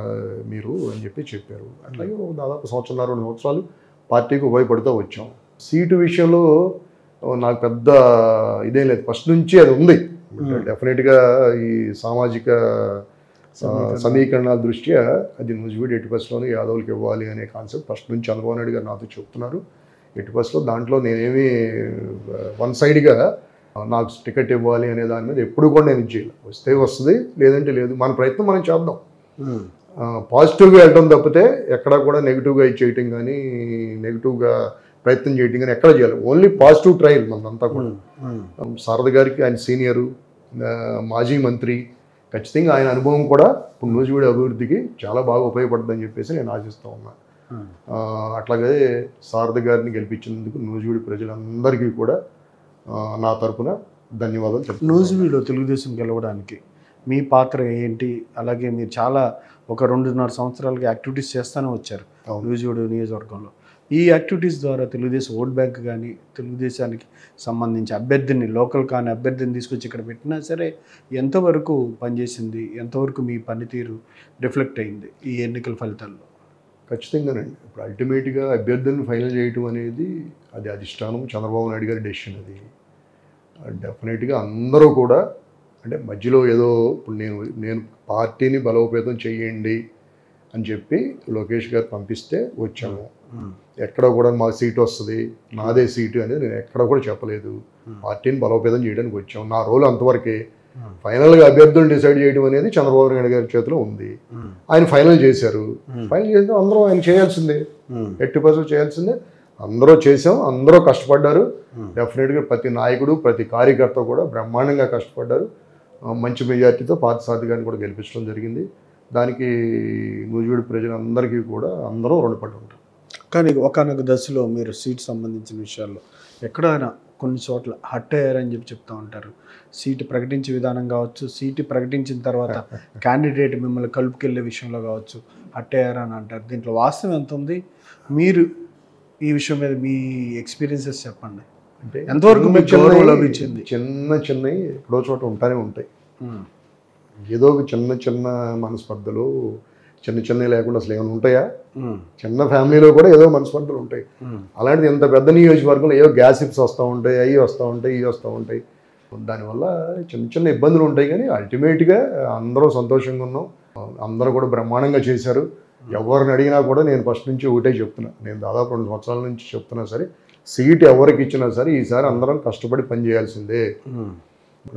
మీరు అని చెప్పి చెప్పారు. అట్లాగే దాదాపు 1.5 2 సంవత్సరాలు పార్టీకి ఉపయోగపడుతూ వచ్చాం. సీటు విషయంలో నాకు పెద్ద ఇదేం లేదు, ఫస్ట్ నుంచి అది ఉంది. డెఫినెట్గా ఈ సామాజిక సమీకరణాల దృష్ట్యా అది నూజివీడు ఎట్టి బస్సులోనే యాదవులకి ఇవ్వాలి అనే కాన్సెప్ట్ ఫస్ట్ నుంచి చంద్రబాబు నాయుడు గారు నాతో చెప్తున్నారు. ఎట్టి బస్సులో దాంట్లో నేనేమి వన్ సైడ్గా నాకు టికెట్ ఇవ్వాలి అనే దాని మీద ఎప్పుడు కూడా నేను ఇచ్చేయాలి. వస్తే వస్తుంది, లేదంటే లేదు. మన ప్రయత్నం మనం చేద్దాం. పాజిటివ్గా వెళ్ళడం తప్పితే ఎక్కడా కూడా నెగిటివ్గా ఇచ్చేయటం కానీ, నెగిటివ్గా ప్రయత్నం చేయటం కానీ ఎక్కడ చేయాలి. ఓన్లీ పాజిటివ్ ట్రయల్ మనంతా కూడా. శారద గారికి ఆయన సీనియరు, మాజీ మంత్రి, ఖచ్చితంగా ఆయన అనుభవం కూడా ఇప్పుడు నూజివీడు అభివృద్ధికి చాలా బాగా ఉపయోగపడుతుందని చెప్పేసి నేను ఆశిస్తూ ఉన్నా. అట్లాగే శారద గారిని గెలిపించినందుకు నూజివీడు ప్రజలందరికీ కూడా నా తరపున ధన్యవాదాలు చెప్తాను. నూజివీడులో తెలుగుదేశం గెలవడానికి మీ పాత్ర ఏంటి? అలాగే మీరు చాలా ఒక 2.5 సంవత్సరాలుగా యాక్టివిటీస్ చేస్తూనే వచ్చారు నూజివీడు నియోజకవర్గంలో. ఈ యాక్టివిటీస్ ద్వారా తెలుగుదేశం ఓట్ బ్యాంక్ కానీ, తెలుగుదేశానికి సంబంధించి అభ్యర్థిని, లోకల్ కానీ అభ్యర్థిని తీసుకొచ్చి ఇక్కడ పెట్టినా సరే ఎంతవరకు పనిచేసింది, ఎంతవరకు మీ పనితీరు రిఫ్లెక్ట్ అయింది ఈ ఎన్నికల ఫలితాల్లో? ఖచ్చితంగానండి. ఇప్పుడు అల్టిమేట్గా అభ్యర్థులను ఫైనల్ చేయటం అనేది అది అధిష్టానం, చంద్రబాబు నాయుడు గారి డెసిషన్. అది డెఫినెట్గా అందరూ కూడా, అంటే మధ్యలో ఏదో ఇప్పుడు నేను పార్టీని బలోపేతం చేయండి అని చెప్పి లోకేష్ గారు పంపిస్తే వచ్చాము. ఎక్కడ కూడా మా సీటు వస్తుంది, నాదే సీటు అనేది నేను ఎక్కడ కూడా చెప్పలేదు. పార్టీని బలోపేతం చేయడానికి వచ్చాము. నా రోల్ అంతవరకే. ఫైనల్గా అభ్యర్థులను డిసైడ్ చేయడం అనేది చంద్రబాబు నాయుడు గారి చేతిలో ఉంది. ఆయన ఫైనల్ చేశారు. ఫైనల్ చేస్తే అందరూ ఆయన చేయాల్సిందే, 80% చేయాల్సిందే. అందరూ చేసాం, అందరూ కష్టపడ్డారు. డెఫినెట్గా ప్రతి నాయకుడు, ప్రతి కార్యకర్త కూడా బ్రహ్మాండంగా కష్టపడ్డారు. మంచి మెజార్టీతో పార్థసారథి గారిని కూడా గెలిపించడం జరిగింది. దానికి నూజివీడు ప్రజలందరికీ కూడా అందరూ రుణపడి ఉంటారు. కానీ ఒకనొక దశలో మీరు సీట్ సంబంధించిన విషయాల్లో ఎక్కడైనా కొన్ని చోట్ల హట్ అయ్యారని చెప్తూ ఉంటారు. సీటు ప్రకటించే విధానం కావచ్చు, సీటు ప్రకటించిన తర్వాత క్యాండిడేట్ మిమ్మల్ని కలుపుకెళ్ళే విషయంలో కావచ్చు హట్ అయ్యారని అంటారు. దీంట్లో వాస్తవం ఎంత ఉంది? మీరు ఈ విషయం మీద మీ ఎక్స్పీరియన్సెస్ చెప్పండి. అంటే ఎంతవరకు మీకు గౌరవం లభించింది? చిన్నవి ఎక్కడో చోట ఉంటానే ఉంటాయి. ఏదో ఒక చిన్న మనస్పర్ధలు, చిన్నవి లేకుండా అసలు ఏమైనా ఉంటాయా? చిన్న ఫ్యామిలీలో కూడా ఏదో మనస్పర్ధలు ఉంటాయి. అలాంటిది ఇంత పెద్ద నియోజకవర్గంలో ఏదో గ్యాసిప్స్ వస్తూ ఉంటాయి, అవి వస్తూ ఉంటాయి, ఇవి వస్తూ ఉంటాయి. దానివల్ల చిన్న ఇబ్బందులు ఉంటాయి. కానీ అల్టిమేట్గా అందరూ సంతోషంగా ఉన్నాం. అందరూ కూడా బ్రహ్మాండంగా చేశారు. ఎవరిని అడిగినా కూడా నేను ఫస్ట్ నుంచి ఒకటే చెప్తున్నా. నేను దాదాపు 2 సంవత్సరాల నుంచి చెప్తున్నా సరే, సీట్ ఎవరికి ఇచ్చినా సరే ఈసారి అందరం కష్టపడి పనిచేయాల్సిందే.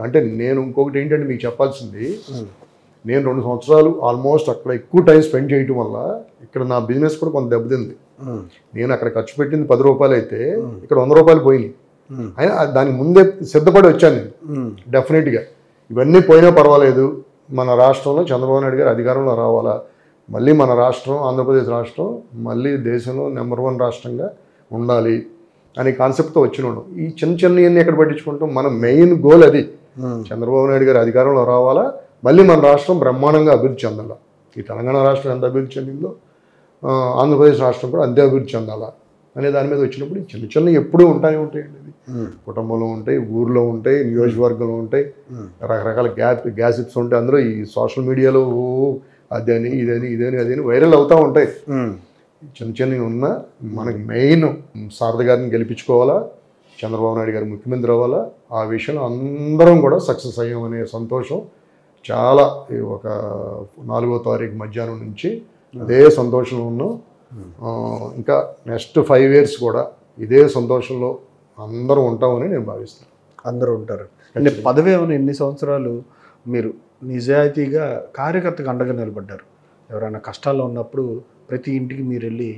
అంటే నేను ఇంకొకటి ఏంటంటే మీకు చెప్పాల్సింది, నేను 2 సంవత్సరాలు ఆల్మోస్ట్ అక్కడ ఎక్కువ టైం స్పెండ్ చేయటం వల్ల ఇక్కడ నా బిజినెస్ కూడా కొంత దెబ్బతింది. నేను అక్కడ ఖర్చు పెట్టింది 10 రూపాయలు అయితే ఇక్కడ 100 రూపాయలు పోయినాయి. అయినా దానికి ముందే సిద్ధపడి వచ్చాను నేను. డెఫినెట్గా ఇవన్నీ పోయినా పర్వాలేదు, మన రాష్ట్రంలో చంద్రబాబు నాయుడు గారు అధికారంలో రావాలా, మళ్ళీ మన రాష్ట్రం, ఆంధ్రప్రదేశ్ రాష్ట్రం మళ్ళీ దేశంలో నెంబర్ 1 రాష్ట్రంగా ఉండాలి అనే కాన్సెప్ట్తో వచ్చినాడు. ఈ చిన్నవన్నీ ఎక్కడ పట్టించుకుంటాం? మన మెయిన్ గోల్ అది. చంద్రబాబు నాయుడు గారు అధికారంలో రావాలా, మళ్ళీ మన రాష్ట్రం బ్రహ్మాండంగా అభివృద్ధి చెందాలా. ఈ తెలంగాణ రాష్ట్రం ఎంత అభివృద్ధి చెందిందో ఆంధ్రప్రదేశ్ రాష్ట్రం కూడా అంతే అభివృద్ధి చెందాలా అనే దాని మీద వచ్చినప్పుడు చిన్నవి ఎప్పుడూ ఉంటాయండి. కుటుంబంలో ఉంటాయి, ఊర్లో ఉంటాయి, నియోజకవర్గంలో ఉంటాయి, రకరకాల గ్యాసిప్స్ ఉంటాయి. అందులో ఈ సోషల్ మీడియాలో అదని ఇదని వైరల్ అవుతూ ఉంటాయి. చిన్నవి ఉన్నా మనకి మెయిన్ శారద గారిని గెలిపించుకోవాలా, చంద్రబాబు నాయుడు గారు ముఖ్యమంత్రి అవ్వాలా. ఆ విషయంలో అందరం కూడా సక్సెస్ అయ్యామనే సంతోషం చాలా. ఒక 4వ తారీఖు మధ్యాహ్నం నుంచి అదే సంతోషంలో ఉన్నాం. ఇంకా నెక్స్ట్ 5 years కూడా ఇదే సంతోషంలో అందరూ ఉంటామని నేను భావిస్తాను. అందరూ ఉంటారు. అంటే పదవి ఏమైనా ఎన్ని సంవత్సరాలు మీరు నిజాయితీగా కార్యకర్తకు అండగా నిలబడ్డారు? ఎవరైనా కష్టాల్లో ఉన్నప్పుడు ప్రతి ఇంటికి మీరు వెళ్ళి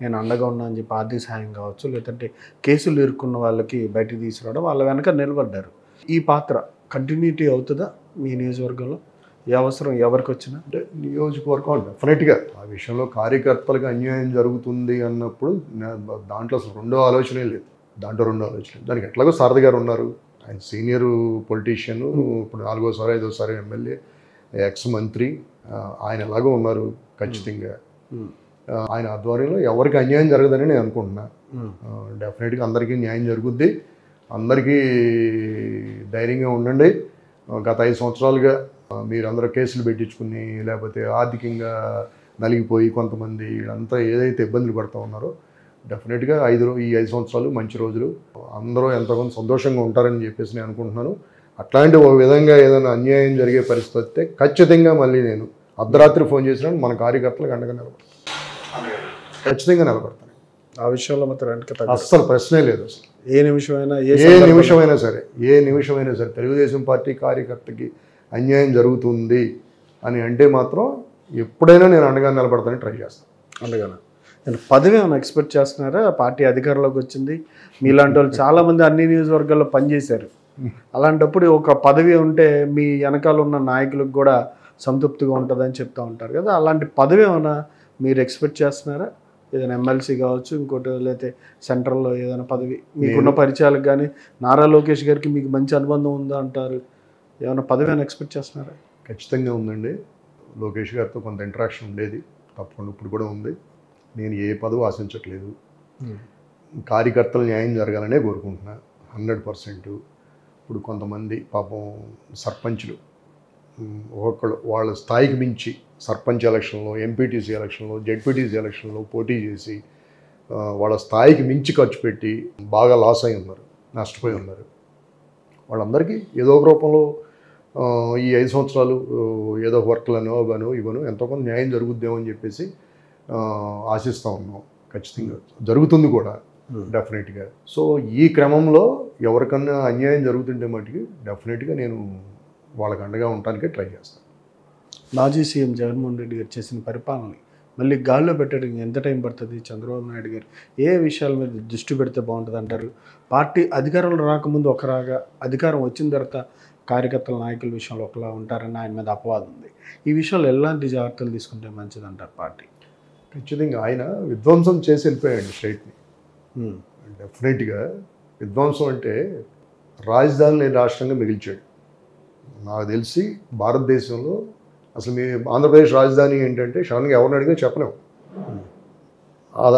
నేను అండగా ఉన్నా అని చెప్పి ఆర్థిక సహాయం కావచ్చు, లేదంటే కేసులు ఇరుక్కున్న వాళ్ళకి బయటికి తీసుకురావడం, వాళ్ళ వెనక నిలబడ్డారు. ఈ పాత్ర కంటిన్యూటీ అవుతుందా మీ నియోజకవర్గంలో? ఏ అవసరం ఎవరికి వచ్చినా? అంటే నియోజకవర్గం డెఫినెట్గా ఆ విషయంలో కార్యకర్తలకు అన్యాయం జరుగుతుంది అన్నప్పుడు దాంట్లో అసలు రెండో ఆలోచనే లేదు. దానికి ఎట్లాగో శారద గారు ఉన్నారు. ఆయన సీనియర్ పొలిటీషియన్, ఇప్పుడు 4వ సారి 5వ సారి ఎమ్మెల్యే, ఎక్స్ మంత్రి. ఆయన ఎలాగో ఉన్నారు. ఖచ్చితంగా ఆయన ఆధ్వర్యంలో ఎవరికి అన్యాయం జరగదని నేను అనుకుంటున్నా. డెఫినెట్గా అందరికీ న్యాయం జరుగుద్ది. అందరికీ ధైర్యంగా ఉండండి. గత 5 సంవత్సరాలుగా మీరందరూ కేసులు పెట్టించుకుని లేకపోతే ఆర్థికంగా నలిగిపోయి కొంతమంది అంతా ఏదైతే ఇబ్బందులు పడుతూ ఉన్నారో డెఫినెట్గా ఈ 5 సంవత్సరాలు మంచి రోజులు, అందరూ ఎంతోమంది సంతోషంగా ఉంటారని చెప్పేసి నేను అనుకుంటున్నాను. అట్లాంటి ఒక విధంగా ఏదైనా అన్యాయం జరిగే పరిస్థితి వస్తే ఖచ్చితంగా మళ్ళీ నేను అర్ధరాత్రి ఫోన్ చేసినప్పుడు మన కార్యకర్తలకు అండగా నిలబడతాను, ఖచ్చితంగా నిలబడతాను. ఆ విషయంలో మాత్రం వెనక తగ్గదు. అస్సలు ప్రశ్నే లేదు. అసలు ఏ నిమిషమైనా ఏ నిమిషమైనా సరే తెలుగుదేశం పార్టీ కార్యకర్తకి అన్యాయం జరుగుతుంది అని అంటే మాత్రం ఎప్పుడైనా నేను అండగా నిలబడతానని ట్రై చేస్తాను. అండగానే నేను పదవి ఏమైనా ఎక్స్పెక్ట్ చేస్తున్నారా? పార్టీ అధికారంలోకి వచ్చింది, మీలాంటి వాళ్ళు చాలామంది అన్ని నియోజకవర్గాల్లో పనిచేశారు. అలాంటప్పుడు ఒక పదవి ఉంటే మీ వెనకాల ఉన్న నాయకులకు కూడా సంతృప్తిగా ఉంటుందని చెప్తూ ఉంటారు కదా, అలాంటి పదవి ఏమైనా మీరు ఎక్స్పెక్ట్ చేస్తున్నారా? ఏదైనా ఎమ్మెల్సీ కావచ్చు, ఇంకోటి లేకపోతే సెంట్రల్లో ఏదైనా పదవి మీకున్న పరిచయాలకు కానీ, నారా లోకేష్ గారికి మీకు మంచి అనుబంధం ఉందా అంటారు, ఏమైనా పదవి అయినా ఎక్స్పెక్ట్ చేస్తున్నారా? ఖచ్చితంగా ఉందండి. లోకేష్ గారితో కొంత ఇంటరాక్షన్ ఉండేది, తప్పకుండా ఇప్పుడు కూడా ఉంది. నేను ఏ పదవి ఆశించట్లేదు, కార్యకర్తలు న్యాయం జరగాలనే కోరుకుంటున్నా 100%. ఇప్పుడు కొంతమంది పాపం సర్పంచ్లు ఒక్కొక్కళ్ళు వాళ్ళ స్థాయికి మించి సర్పంచ్ ఎలక్షన్లో, ఎంపీటీసీ ఎలక్షన్లో, జెడ్పీటీసీ ఎలక్షన్లో పోటీ చేసి వాళ్ళ స్థాయికి మించి ఖర్చు పెట్టి బాగా లాస్ అయి ఉన్నారు, నష్టపోయి ఉన్నారు. వాళ్ళందరికీ ఏదో ఒక రూపంలో ఈ 5 సంవత్సరాలు ఏదో వర్క్లను అవనో ఇవనో ఎంతో కొంత న్యాయం జరుగుద్దేమో అని చెప్పేసి ఆశిస్తూ ఉన్నాం. ఖచ్చితంగా జరుగుతుంది కూడా డెఫినెట్గా. సో ఈ క్రమంలో ఎవరికన్నా అన్యాయం జరుగుతుంటే మటుకి డెఫినెట్గా నేను వాళ్ళకి అండగా ఉండటానికే ట్రై చేస్తాను. మాజీ సీఎం జగన్మోహన్ రెడ్డి గారు చేసిన పరిపాలనని మళ్ళీ గాల్లో పెట్టడానికి ఎంత టైం పడుతుంది? చంద్రబాబు నాయుడు గారు ఏ విషయాల మీద దృష్టి పెడితే బాగుంటుంది అంటారు? పార్టీ అధికారంలో రాకముందు ఒకలాగా, అధికారం వచ్చిన తర్వాత కార్యకర్తల నాయకుల విషయంలో ఒకలా ఉంటారని ఆయన మీద అపవాదం ఉంది. ఈ విషయంలో ఎలాంటి జాగ్రత్తలు తీసుకుంటే మంచిది అంటారు పార్టీ? ఖచ్చితంగా ఆయన విధ్వంసం చేసి వెళ్ళిపోయాడు స్టేట్ని. డెఫినెట్గా విధ్వంసం అంటే రాజధాని లేని రాష్ట్రంగా మిగిల్చాడు. నాకు తెలిసి భారతదేశంలో అసలు మీ ఆంధ్రప్రదేశ్ రాజధాని ఏంటంటే సడన్గా ఎవరిని అడిగినా చెప్పలేము.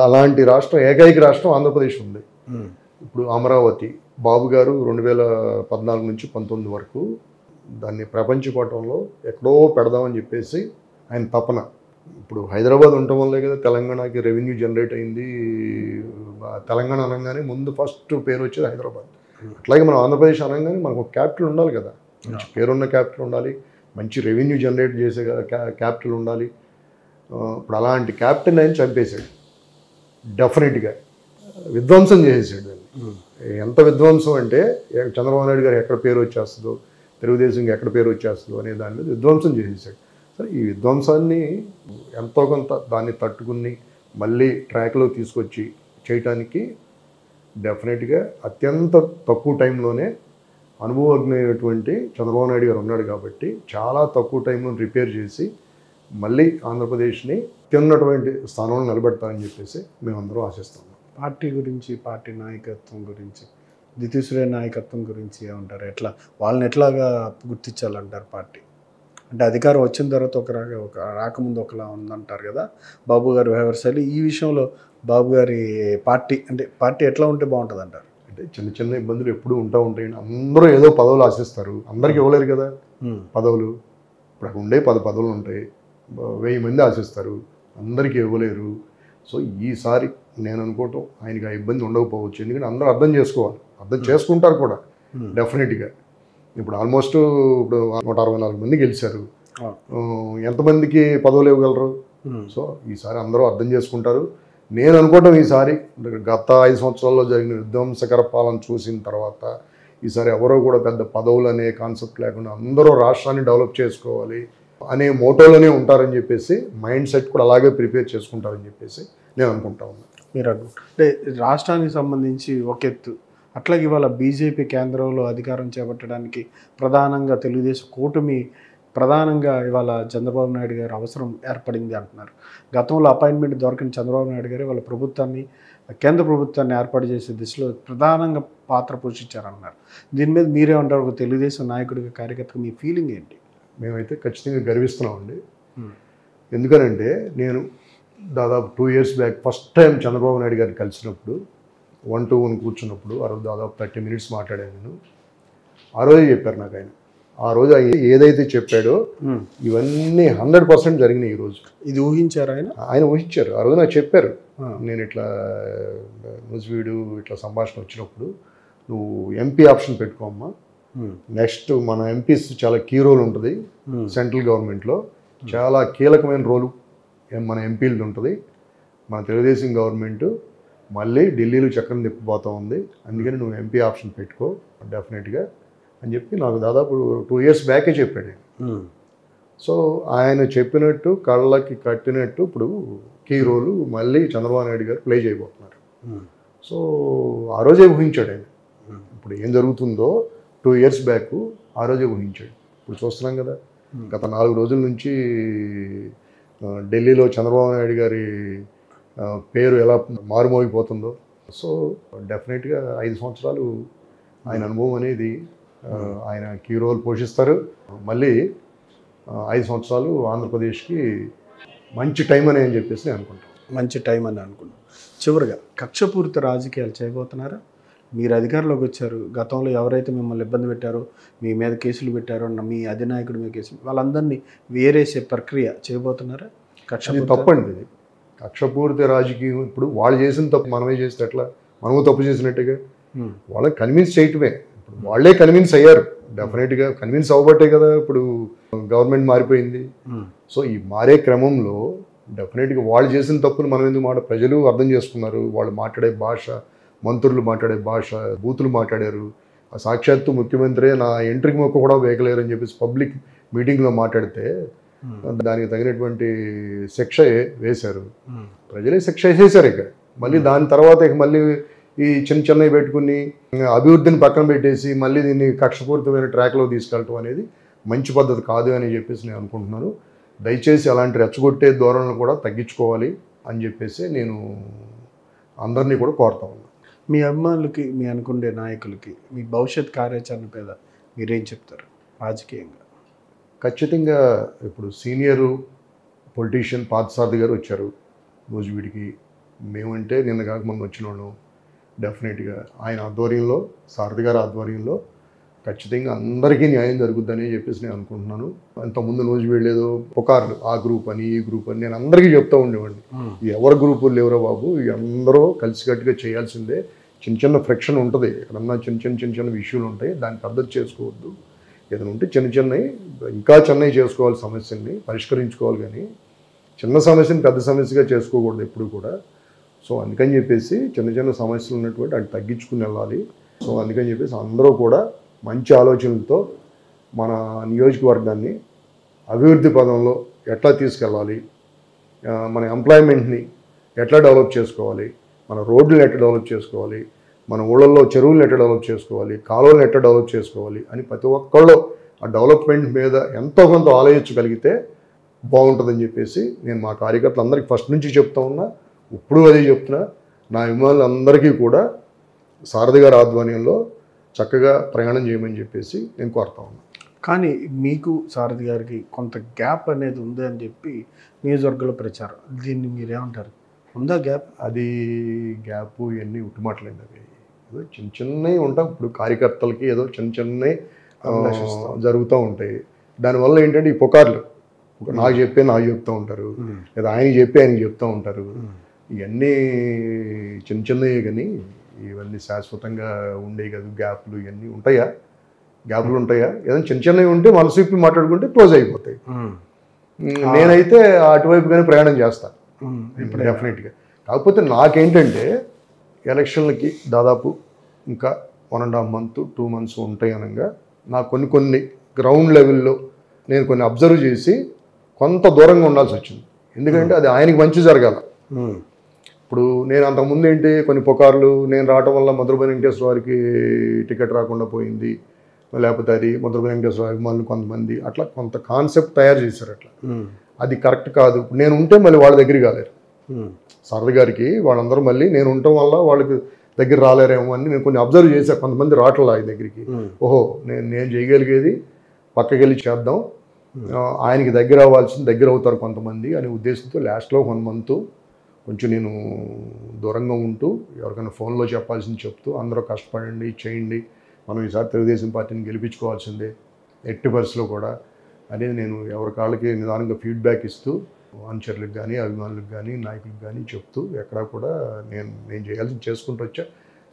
అలాంటి రాష్ట్రం, ఏకైక రాష్ట్రం ఆంధ్రప్రదేశ్ ఉంది. ఇప్పుడు అమరావతి బాబు గారు 2014 నుంచి 19 వరకు దాన్ని ప్రపంచ పటంలో ఎక్కడో పెడదామని చెప్పేసి ఆయన తపన. ఇప్పుడు హైదరాబాద్ ఉండటం వల్లే కదా తెలంగాణకి రెవెన్యూ జనరేట్ అయింది. తెలంగాణ అనగానే ముందు ఫస్ట్ పేరు వచ్చేది హైదరాబాద్. అట్లాగే మనం ఆంధ్రప్రదేశ్ అనగానే మనకు ఒక క్యాపిటల్ ఉండాలి కదా, మంచి పేరున్న క్యాపిటల్ ఉండాలి, మంచి రెవెన్యూ జనరేట్ చేసే క్యాపిటల్ ఉండాలి. ఇప్పుడు అలాంటి క్యాపిటల్ ఆయన చంపేశాడు, డెఫినెట్గా విధ్వంసం చేసేసాడు దాన్ని. ఎంత విధ్వంసం అంటే చంద్రబాబు నాయుడు గారు ఎక్కడ పేరు వచ్చేస్తుందో, తెలుగుదేశంకి ఎక్కడ పేరు వచ్చేస్తుందో అనే దాని మీద విధ్వంసం చేసేసాడు. సరే ఈ విధ్వంసాన్ని ఎంతో కొంత దాన్ని తట్టుకుని మళ్ళీ ట్రాక్లో తీసుకొచ్చి చేయటానికి డెఫినెట్గా అత్యంత తక్కువ టైంలోనే అనుభవజ్ఞమైనటువంటి చంద్రబాబు నాయుడు గారు ఉన్నాడు కాబట్టి చాలా తక్కువ టైంలో రిపేర్ చేసి మళ్ళీ ఆంధ్రప్రదేశ్ని అత్యున్నటువంటి స్థానంలో నిలబెడతారని చెప్పేసి మేమందరం ఆశిస్తున్నాం. పార్టీ గురించి, పార్టీ నాయకత్వం గురించి, ద్వితీయ నాయకత్వం గురించి ఏమంటారు? వాళ్ళని ఎట్లాగా గుర్తించాలంటారు? పార్టీ అంటే అధికారం వచ్చిన తర్వాత రాకముందు ఒకలా ఉందంటారు కదా బాబు గారు వ్యవహారశైలి. ఈ విషయంలో బాబు గారి పార్టీ ఎట్లా ఉంటే బాగుంటుంది అంటారు? అంటే చిన్న చిన్న ఇబ్బందులు ఎప్పుడూ ఉంటాయండి. అందరూ ఏదో పదవులు ఆశిస్తారు, అందరికీ ఇవ్వలేరు కదా పదవులు. ఇప్పుడు అక్కడ ఉండే 10 పదవులు ఉంటాయి, 1000 మంది ఆశిస్తారు, అందరికీ ఇవ్వలేరు. సో ఈసారి నేను అనుకోవటం ఆయనకి ఆ ఇబ్బంది ఉండకపోవచ్చు, ఎందుకంటే అందరూ అర్థం చేసుకోవాలి, అర్థం చేసుకుంటారు కూడా డెఫినెట్గా. ఇప్పుడు ఆల్మోస్ట్ ఇప్పుడు 164 మంది గెలిచారు, ఎంతమందికి పదవులు ఇవ్వగలరు? సో ఈసారి అందరూ అర్థం చేసుకుంటారు. నేను అనుకోవటం ఈసారి గత 5 సంవత్సరాల్లో జరిగిన విధ్వంసకర పాలన చూసిన తర్వాత ఈసారి ఎవరో కూడా పెద్ద పదవులు అనే కాన్సెప్ట్ లేకుండా అందరూ రాష్ట్రాన్ని డెవలప్ చేసుకోవాలి అనే మోటోలోనే ఉంటారని చెప్పేసి, మైండ్ సెట్ కూడా అలాగే ప్రిపేర్ చేసుకుంటారని చెప్పేసి నేను అనుకుంటా ఉన్నాను. మీరు అంటే రాష్ట్రానికి సంబంధించి ఒక ఎత్తు, అట్లాగే ఇవాళ బీజేపీ కేంద్రంలో అధికారం చేపట్టడానికి ప్రధానంగా తెలుగుదేశం కూటమి ప్రధానంగా ఇవాళ చంద్రబాబు నాయుడు గారు అవసరం ఏర్పడింది అంటున్నారు. గతంలో అపాయింట్మెంట్ దొరకని చంద్రబాబు నాయుడు గారు వాళ్ళ ప్రభుత్వాన్ని, కేంద్ర ప్రభుత్వాన్ని ఏర్పాటు చేసే దిశలో ప్రధానంగా పాత్ర పోషించారన్నారు. దీని మీద మీరేమంటారు? ఒక తెలుగుదేశం నాయకుడిగా, కార్యకర్తగా మీ ఫీలింగ్ ఏంటి? మేమైతే ఖచ్చితంగా గర్విస్తున్నామండి. ఎందుకనంటే నేను దాదాపు 2 years back first time Chandrababu Naidu గారిని కలిసినప్పుడు 1-to-1 కూర్చున్నప్పుడు ఆ రోజు దాదాపు 30 minutes మాట్లాడాను నేను. ఆ రోజే చెప్పారు నాకు ఆయన, ఆ రోజు ఆయన ఏదైతే చెప్పాడో ఇవన్నీ 100% జరిగినాయి. ఈరోజు ఇది ఊహించారు ఆయన ఊహించారు. ఆ రోజు నాకు చెప్పారు, నేను ఇట్లా నూజివీడు ఇట్లా సంభాషణ వచ్చినప్పుడు నువ్వు ఎంపీ ఆప్షన్ పెట్టుకోమ్మా, నెక్స్ట్ మన ఎంపీస్ చాలా కీ రోల్ ఉంటుంది సెంట్రల్ గవర్నమెంట్లో, చాలా కీలకమైన రోలు మన ఎంపీలది ఉంటుంది, మన తెలుగుదేశం గవర్నమెంట్ మళ్ళీ ఢిల్లీలో చక్రం తిప్పిపోతూ ఉంది, అందుకని నువ్వు ఎంపీ ఆప్షన్ పెట్టుకో డెఫినెట్గా అని చెప్పి నాకు దాదాపు 2 years బ్యాకే చెప్పాడు. సో ఆయన చెప్పినట్టు కళ్ళకి కట్టినట్టు ఇప్పుడు కీ రోలు మళ్ళీ చంద్రబాబు నాయుడు గారు ప్లే చేయబోతున్నారు. సో ఆ రోజే ఊహించాడు ఆయన, ఇప్పుడు ఏం జరుగుతుందో 2 years బ్యాక్ ఆ రోజే ఊహించాడు. ఇప్పుడు చూస్తున్నాం కదా, గత 4 రోజుల నుంచి ఢిల్లీలో చంద్రబాబు నాయుడు గారి పేరు ఎలా మారుమోగిపోతుందో. సో డెఫినెట్గా 5 సంవత్సరాలు ఆయన అనుభవం అనేది ఆయన కీ రోల్ పోషిస్తారు. మళ్ళీ 5 సంవత్సరాలు ఆంధ్రప్రదేశ్కి మంచి టైం అని చెప్పేసి నేను అనుకుంటాను. మంచి టైం అని అనుకున్నాను. చివరిగా కక్షపూరిత రాజకీయాలు చేయబోతున్నారా? మీరు అధికారంలోకి వచ్చారు, గతంలో ఎవరైతే మిమ్మల్ని ఇబ్బంది పెట్టారో, మీ మీద కేసులు పెట్టారో, మీ అధినాయకుడి మీద కేసులు, వాళ్ళందరినీ వేరేసే ప్రక్రియ చేయబోతున్నారా? అది తప్పండి. ఇది కక్షపూరిత రాజకీయం. ఇప్పుడు వాళ్ళు చేసిన తప్పు మనమే చేస్తే ఎట్లా? మనము తప్పు చేసినట్టుగా వాళ్ళని కన్విన్స్ చేయటమే. ఇప్పుడు వాళ్ళే కన్విన్స్ అయ్యారు, డెఫినెట్గా కన్విన్స్ అవ్వబట్టే కదా ఇప్పుడు గవర్నమెంట్ మారిపోయింది. సో ఈ మారే క్రమంలో డెఫినెట్గా వాళ్ళు చేసిన తప్పులు మనం ఎందుకు ప్రజలు అర్థం చేసుకున్నారు. వాళ్ళు మాట్లాడే భాష, మంత్రులు మాట్లాడే భాష, బూతులు మాట్లాడారు. సాక్షాత్తు ముఖ్యమంత్రి నా ఎంట్రీకి మొక్క కూడా వేయలేరు అని చెప్పేసి పబ్లిక్ మీటింగ్లో మాట్లాడితే దానికి తగినటువంటి శిక్ష వేశారు. ప్రజలే శిక్ష వేసేసారు. ఇక మళ్ళీ దాని తర్వాత ఇక మళ్ళీ ఈ చిన్న చిన్నవి పెట్టుకుని అభివృద్ధిని పక్కన పెట్టేసి మళ్ళీ దీన్ని కక్షపూరితమైన ట్రాక్లో తీసుకెళ్ళటం అనేది మంచి పద్ధతి కాదు అని చెప్పేసి నేను అనుకుంటున్నాను. దయచేసి అలాంటి రెచ్చగొట్టే ధోరణులు కూడా తగ్గించుకోవాలి అని చెప్పేసి నేను అందరినీ కూడా కోరుతా ఉన్నాను. మీ అభిమానులకి, మీ అనుకునే నాయకులకి మీ భవిష్యత్ కార్యాచరణ మీద మీరేం చెప్తారు రాజకీయంగా? ఖచ్చితంగా ఇప్పుడు సీనియరు పొలిటీషియన్ పార్థసారథి గారు వచ్చారు నూజివీడికి. మేమంటే నిన్న కాక మొన్న వచ్చిన వాళ్ళం. డెఫినెట్గా ఆయన ఆధ్వర్యంలో, సారథి గారి ఆధ్వర్యంలో ఖచ్చితంగా అందరికీ న్యాయం జరుగుద్దని చెప్పేసి నేను అనుకుంటున్నాను. అంతకుముందు నూజివీడు ఏదో పుకార్లు, ఆ గ్రూప్ అని ఈ గ్రూప్ అని నేను అందరికీ చెప్తూ ఉండేవాడిని. ఎవరి గ్రూపులు లేవురా బాబు, అందరూ కలిసికట్టుగా చేయాల్సిందే. చిన్న చిన్న ఫ్రిక్షన్ ఉంటుంది, ఎక్కడన్నా చిన్న చిన్న ఇష్యూలు ఉంటాయి, దాన్ని పెద్దది చేసుకోవద్దు. ఏదైనా ఉంటే చిన్నవి ఇంకా చిన్నవి చేసుకోవాలి, సమస్యల్ని పరిష్కరించుకోవాలి, కానీ చిన్న సమస్యని పెద్ద సమస్యగా చేసుకోకూడదు ఎప్పుడు కూడా. సో అందుకని చెప్పేసి చిన్న సమస్యలు ఉన్నటువంటి అది తగ్గించుకుని వెళ్ళాలి. సో అందుకని చెప్పేసి అందరూ కూడా మంచి ఆలోచనలతో మన నియోజకవర్గాన్ని అభివృద్ధి పదంలో ఎట్లా తీసుకెళ్ళాలి, మన ఎంప్లాయ్మెంట్ని ఎట్లా డెవలప్ చేసుకోవాలి, మన రోడ్లను ఎట్లా డెవలప్ చేసుకోవాలి, మన ఊళ్ళల్లో చెరువులను ఎట్లా డెవలప్ చేసుకోవాలి, కాలువలను ఎట్లా డెవలప్ చేసుకోవాలి అని ప్రతి ఒక్కళ్ళు ఆ డెవలప్మెంట్ మీద ఎంతో కొంత ఆలోచించగలిగితే బాగుంటుందని చెప్పేసి నేను మా కార్యకర్తలందరికీ ఫస్ట్ నుంచి చెప్తా ఉన్నా, ఇప్పుడు అదే చెప్తున్నా. నా అభిమానులందరికీ కూడా సారథి గారి ఆధ్వర్యంలో చక్కగా ప్రయాణం చేయమని చెప్పేసి నేను కోరుతా ఉన్నాను. కానీ మీకు సారథి గారికి కొంత గ్యాప్ అనేది ఉంది అని చెప్పి నియోజకవర్గంలో ప్రచారం, దీన్ని మీరేమంటారు? ఉందా గ్యాప్? అది గ్యాప్ ఇవన్నీ ఉట్టుమాటలేదు. అవి ఏదో చిన్నవి ఉంటాం. ఇప్పుడు కార్యకర్తలకి ఏదో చిన్నవి జరుగుతూ ఉంటాయి. దానివల్ల ఏంటంటే ఈ పుకార్లు నాకు నాకు చెప్తూ ఉంటారు, లేదా ఆయనకి ఆయనకి చెప్తూ ఉంటారు. ఇవన్నీ చిన్నవి కానీ ఇవన్నీ శాశ్వతంగా ఉండేవి కాదు. గ్యాప్లు ఇవన్నీ ఉంటాయా? గ్యాప్లు ఉంటాయా? ఏదైనా చిన్నవి ఉంటే మనసు విప్పి మాట్లాడుకుంటే క్లోజ్ అయిపోతాయి. నేనైతే అటువైపుగానే ప్రయాణం చేస్తాను డెఫినెట్గా. కాకపోతే నాకేంటంటే ఎలక్షన్లకి దాదాపు ఇంకా 1.5 month 2 months ఉంటాయి అనగా నాకు కొన్ని గ్రౌండ్ లెవెల్లో నేను కొన్ని అబ్జర్వ్ చేసి కొంత దూరంగా ఉండాల్సి వచ్చింది. ఎందుకంటే అది ఆయనకి మంచి జరగాల. ఇప్పుడు నేను అంతకుముందు ఏంటి కొన్ని పుకార్లు, నేను రావటం వల్ల ముద్రపల్లి వెంకటేశ్వర వారికి టికెట్ రాకుండా పోయింది, లేకపోతే అది ముద్రపల్లి వెంకటేశ్వర అభిమానులు కొంతమంది అట్లా కొంత కాన్సెప్ట్ తయారు చేశారు. అట్లా అది కరెక్ట్ కాదు. నేను ఉంటే మళ్ళీ వాళ్ళ దగ్గరికి రాలేరు. సారథి గారికి వాళ్ళందరూ మళ్ళీ నేను ఉండటం వల్ల వాళ్ళకి దగ్గర రాలేరేమో అని నేను కొన్ని అబ్జర్వ్ చేశాను. కొంతమంది రావట్లేదు ఆయన దగ్గరికి. ఓహో, నేను చేయగలిగేది పక్కకి వెళ్ళి చేద్దాం, ఆయనకి దగ్గర అవ్వాల్సింది దగ్గర అవుతారు కొంతమంది అనే ఉద్దేశంతో లాస్ట్లో 1 month కొంచెం నేను దూరంగా ఉంటూ ఎవరికైనా ఫోన్లో చెప్పాల్సింది చెప్తూ అందరూ కష్టపడండి, చేయండి, మనం ఈసారి తెలుగుదేశం పార్టీని గెలిపించుకోవాల్సిందే ఎట్టి పరిస్థితిలో కూడా అనేది నేను ఎవరి కాళ్ళకి నిదానంగా ఫీడ్బ్యాక్ ఇస్తూ అనుచరులకు కానీ అభిమానులకు కానీ నాయకులకు కానీ చెప్తూ ఎక్కడా కూడా నేను చేయాల్సింది చేసుకుంటూ వచ్చా.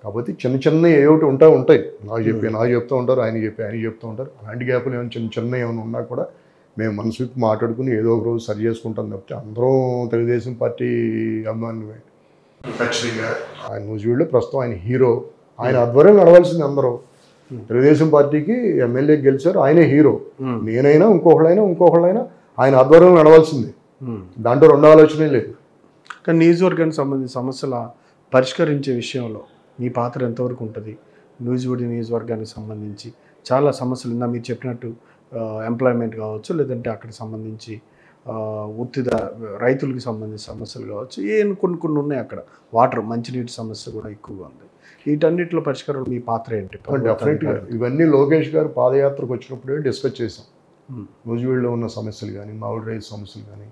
కాకపోతే చిన్న చిన్న ఏమిటి ఉంటాయి నాకు చెప్తూ ఉంటారు, ఆయన చెప్తూ ఉంటారు. అలాంటి గ్యాపులు ఏమైనా చిన్న ఏమైనా ఉన్నా కూడా మేము మనసు విప్పి మాట్లాడుకుని ఏదో ఒక రోజు సరి చేసుకుంటాం తప్పితే అందరం తెలుగుదేశం పార్టీ అభిమానులమే. ఖచ్చితంగా ఆయన న్యూజివీడ్లో ప్రస్తుతం ఆయన హీరో, ఆయన ఆధ్వర్యం నడవాల్సింది అందరూ. తెలుగుదేశం పార్టీకి ఎమ్మెల్యే గెలిచారు, ఆయనే హీరో. నేనైనా ఇంకొకళ్ళైనా ఆయన ఆధ్వర్యం నడవాల్సిందే, దాంట్లో రెండు ఆలోచనే లేదు. కానీ నియోజకవర్గానికి సంబంధించిన సమస్యల పరిష్కరించే విషయంలో మీ పాత్ర ఎంతవరకు ఉంటుంది? న్యూజివీడ్ నియోజకవర్గానికి సంబంధించి చాలా సమస్యలు ఉందా? మీరు చెప్పినట్టు ఎంప్లాయ్మెంట్ కావచ్చు, లేదంటే అక్కడ సంబంధించి ఉత్తిద రైతులకు సంబంధించిన సమస్యలు కావచ్చు, కొన్ని ఉన్నాయి. అక్కడ వాటర్ మంచినీటి సమస్య కూడా ఎక్కువగా ఉంది. వీటన్నిటిలో పరిష్కారం మీ పాత్ర ఏంటి? డెఫినెట్గా ఇవన్నీ లోకేష్ గారు పాదయాత్రకు వచ్చినప్పుడే డిస్కస్ చేసాం. న్యూజివీడ్లో ఉన్న సమస్యలు కానీ, మామిడి రైతు సమస్యలు కానీ,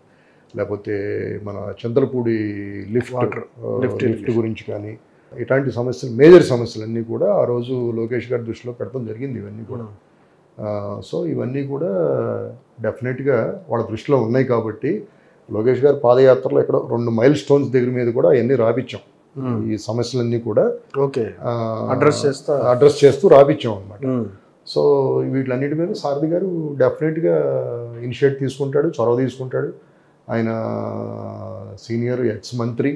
లేకపోతే మన చింతలపూడి లిఫ్ట్ గురించి కానీ, ఇట్లాంటి సమస్యలు మేజర్ సమస్యలన్నీ కూడా ఆ రోజు లోకేష్ గారి దృష్టిలో పెట్టడం జరిగింది. ఇవన్నీ కూడా సో ఇవన్నీ కూడా డెఫినెట్గా వాళ్ళ దృష్టిలో ఉన్నాయి. కాబట్టి లోకేష్ గారి పాదయాత్రలో ఇక్కడ 2 మైల్ స్టోన్స్ దగ్గర మీద కూడా అవన్నీ రాపించాం. ఈ సమస్యలన్నీ కూడా అడ్రస్ చేస్తూ రాపించాం అనమాట. సో వీటిలన్నిటి మీద సారథి గారు డెఫినెట్గా ఇనిషియేట్ తీసుకుంటాడు, చొరవ తీసుకుంటాడు. ఆయన సీనియర్ ఎక్స్ మంత్రి,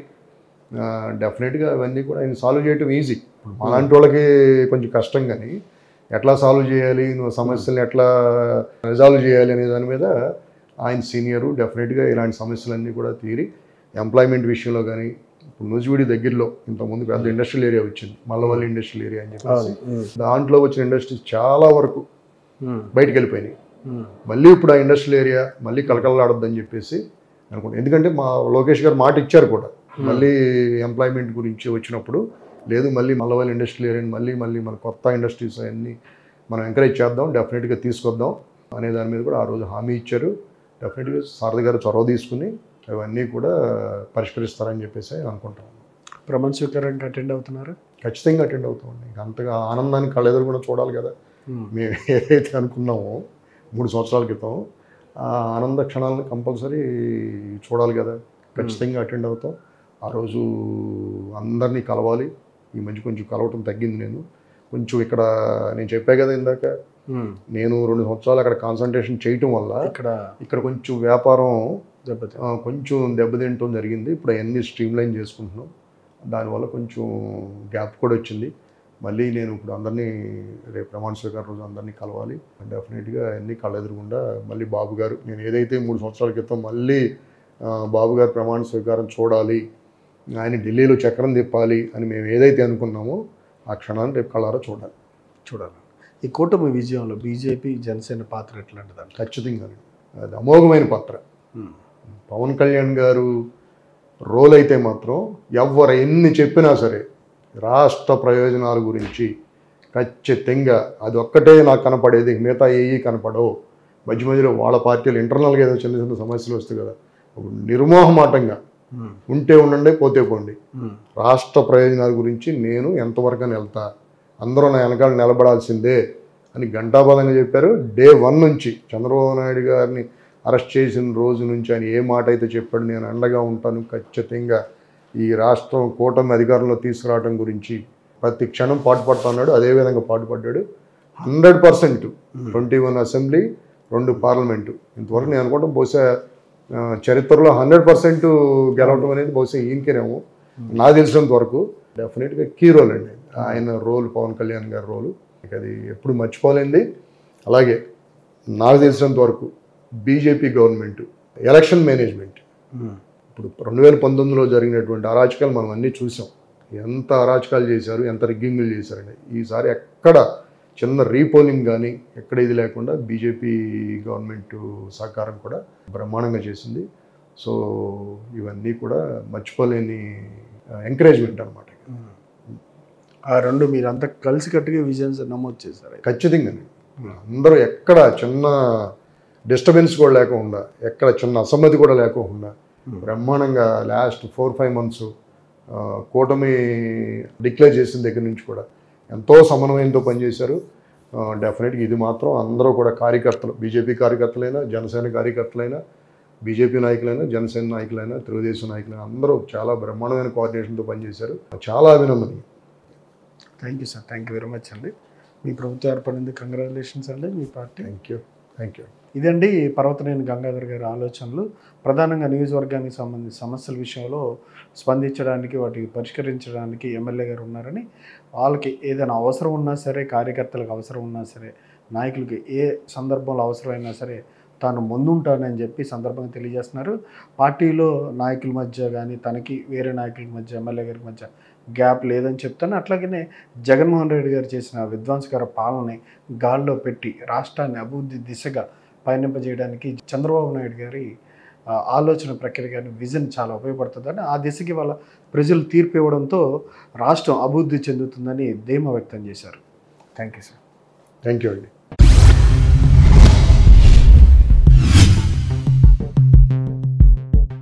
డెఫినెట్గా అవన్నీ కూడా ఆయన సాల్వ్ చేయటం ఈజీ. ఇప్పుడు అలాంటి వాళ్ళకి కొంచెం కష్టం, కానీ ఎట్లా సాల్వ్ చేయాలి, నువ్వు సమస్యలను ఎట్లా రిజాల్వ్ చేయాలి అనే దాని మీద ఆయన సీనియరు. డెఫినెట్గా ఇలాంటి సమస్యలన్నీ కూడా తీరి ఎంప్లాయ్మెంట్ విషయంలో కానీ, ఇప్పుడు నూజివీడి దగ్గరలో ఇంతకుముందు పెద్ద ఇండస్ట్రియల్ ఏరియా వచ్చింది, మల్లవల్లి ఇండస్ట్రియల్ ఏరియా అని చెప్పేసి, దాంట్లో వచ్చిన ఇండస్ట్రీస్ చాలా వరకు బయటకు వెళ్ళిపోయినాయి. మళ్ళీ ఇప్పుడు ఆ ఇండస్ట్రియల్ ఏరియా మళ్ళీ కలకలలాడొద్దని చెప్పేసి అనుకుంటాను. ఎందుకంటే మా లోకేష్ గారు మాట ఇచ్చారు కూడా, మళ్ళీ ఎంప్లాయ్మెంట్ గురించి వచ్చినప్పుడు లేదు మళ్ళీ మల్లవల్లి ఇండస్ట్రియల్ ఏరియాని మళ్ళీ మన కొత్త ఇండస్ట్రీస్ అవన్నీ మనం ఎంకరేజ్ చేద్దాం, డెఫినెట్గా తీసుకొద్దాం అనే దాని మీద కూడా ఆ రోజు హామీ ఇచ్చారు. డెఫినెట్గా సారథి గారు చొరవ తీసుకుని అవన్నీ కూడా పరిష్కరిస్తారని చెప్పేసి అనుకుంటాం. ప్రమాణ స్వీకారానికి అటెండ్ అవుతున్నారు? ఖచ్చితంగా అటెండ్ అవుతామండి. అంతగా ఆనందాన్ని కళ్ళెదురు కూడా చూడాలి కదా. మేము ఏదైతే అనుకున్నామో 3 సంవత్సరాల క్రితం ఆ ఆనంద క్షణాలను కంపల్సరీ చూడాలి కదా. ఖచ్చితంగా అటెండ్ అవుతాం. ఆ రోజు అందరినీ కలవాలి. ఈ మధ్య కొంచెం కలవటం తగ్గింది. కొంచెం ఇక్కడ నేను చెప్పా కదా ఇందాక, నేను 2 సంవత్సరాలు అక్కడ కాన్సన్ట్రేషన్ చేయటం వల్ల ఇక్కడ కొంచెం వ్యాపారం కొంచెం దెబ్బతింటం జరిగింది. ఇప్పుడు అవన్నీ స్ట్రీమ్లైన్ చేసుకుంటున్నాం. దానివల్ల కొంచెం గ్యాప్ కూడా వచ్చింది. మళ్ళీ నేను ఇప్పుడు అందరినీ రేపు ప్రమాణ స్వీకారం రోజు అందరినీ కలవాలి. డెఫినెట్గా అన్నీ కళ్ళెదురుగుండా మళ్ళీ బాబు గారు, నేను ఏదైతే 3 సంవత్సరాల క్రితం మళ్ళీ బాబు గారు ప్రమాణ స్వీకారం చూడాలి, ఆయన ఢిల్లీలో చక్రం తిప్పాలి అని మేము ఏదైతే అనుకున్నామో ఆ క్షణాన్ని రేపు కళ్ళారా చూడాలి. ఈ కూటమి విజయంలో బీజేపీ జనసేన పాత్ర ఎట్లాంటిదండి? ఖచ్చితంగా అది అమోఘమైన పాత్ర. పవన్ కళ్యాణ్ గారు రోల్ అయితే మాత్రం ఎవరు ఎన్ని చెప్పినా సరే రాష్ట్ర ప్రయోజనాల గురించి ఖచ్చితంగా అది ఒక్కటే నాకు కనపడేది, మిగతా ఏవి కనపడవు. మధ్యలో వాళ్ళ పార్టీలు ఇంటర్నల్గా ఏదో చిన్న చిన్న సమస్యలు వస్తాయి కదా, నిర్మోహమాటంగా ఉంటే ఉండండి, పోతే పోండి, రాష్ట్ర ప్రయోజనాల గురించి నేను ఎంతవరకు వెళ్తా, అందరూ నా వెనకాల నిలబడాల్సిందే అని ఘంటాబద్ధంగా చెప్పారు. డే 1 నుంచి చంద్రబాబు నాయుడు గారిని అరెస్ట్ చేసిన రోజు నుంచి ఆయన ఏ మాట అయితే చెప్పాడు, నేను అండగా ఉంటాను, ఖచ్చితంగా ఈ రాష్ట్రం కూటమి అధికారంలో తీసుకురావడం గురించి ప్రతి క్షణం పాటుపడుతున్నాడు. అదేవిధంగా పాటుపడ్డాడు. 100% 21 అసెంబ్లీ, 2 పార్లమెంటు. ఇంతవరకు నేను అనుకుంటాం బహుశా చరిత్రలో 100% గెలవడం అనేది బహుశా ఈయనకేనేమో నాకు తెలిసినంత వరకు. డెఫినెట్గా కీ రోల్ అండి ఆయన రోల్, పవన్ కళ్యాణ్ గారి రోలు. అది ఎప్పుడు మర్చిపోలేంది. అలాగే నాకు తెలిసినంత వరకు బీజేపీ గవర్నమెంట్ ఎలక్షన్ మేనేజ్మెంట్, ఇప్పుడు 2019లో జరిగినటువంటి అరాచకాలు మనం అన్నీ చూసాం. ఎంత అరాచకాలు చేశారు, ఎంత రిగ్గింగ్లు చేశారండి. ఈసారి ఎక్కడ చిన్న రీపోలింగ్ కానీ ఎక్కడ ఇది లేకుండా బీజేపీ గవర్నమెంట్ సహకారం కూడా బ్రహ్మాండంగా చేసింది. సో ఇవన్నీ కూడా మర్చిపోలేని ఎంకరేజ్మెంట్ అనమాట. ఆ 2 మీరంతా కలిసికట్టుగా విజయం నమోదు చేశారు. ఖచ్చితంగా అందరూ ఎక్కడ చిన్న డిస్టర్బెన్స్ కూడా లేకుండా, ఎక్కడ చిన్న అసమ్మతి కూడా లేకుండా బ్రహ్మాండంగా లాస్ట్ 4-5 months కూటమి డిక్లేర్ చేసిన దగ్గర నుంచి కూడా ఎంతో సమన్వయంతో పనిచేశారు. డెఫినెట్గా ఇది మాత్రం అందరూ కూడా కార్యకర్తలు, బీజేపీ కార్యకర్తలైనా, జనసేన కార్యకర్తలైనా, బీజేపీ నాయకులైనా, జనసేన నాయకులైనా, తెలుగుదేశం నాయకులైనా అందరూ చాలా బ్రహ్మాండమైన కోఆర్డినేషన్తో పనిచేశారు. చాలా అభినందనీయం. Thank you sir, thank you very much అండి. మీ ప్రభుత్వం ఏర్పడింది, కంగ్రాచులేషన్స్ అండి మీ పార్టీ. Thank you. ఇదండి పర్వతనేని గంగాధర్ గారి ఆలోచనలు. ప్రధానంగా నియోజకవర్గానికి సంబంధించిన సమస్యల విషయంలో స్పందించడానికి, వాటికి పరిష్కరించడానికి ఎమ్మెల్యే గారు ఉన్నారని, వాళ్ళకి ఏదైనా అవసరం ఉన్నా సరే, కార్యకర్తలకు అవసరం ఉన్నా సరే, నాయకులకి ఏ సందర్భంలో అవసరమైనా సరే తాను ముందుంటానని చెప్పి సందర్భంగా తెలియజేస్తున్నారు. పార్టీలో నాయకుల మధ్య కానీ, తనకి వేరే నాయకుల మధ్య, ఎమ్మెల్యే గారి మధ్య గ్యాప్ లేదని చెప్తాను. అట్లాగనే జగన్మోహన్ రెడ్డి గారు చేసిన విధ్వంసకర పాలనని గాల్లో పెట్టి రాష్ట్రాన్ని అభివృద్ధి దిశగా పయనింపజేయడానికి చంద్రబాబు నాయుడు గారి ఆలోచన ప్రక్రియ కానీ విజన్ చాలా ఉపయోగపడుతుందని, ఆ దిశకి వాళ్ళ ప్రజలు తీర్పు ఇవ్వడంతో రాష్ట్రం అభివృద్ధి చెందుతుందని ధీమా వ్యక్తం చేశారు. Thank you sir. Thank you అండి.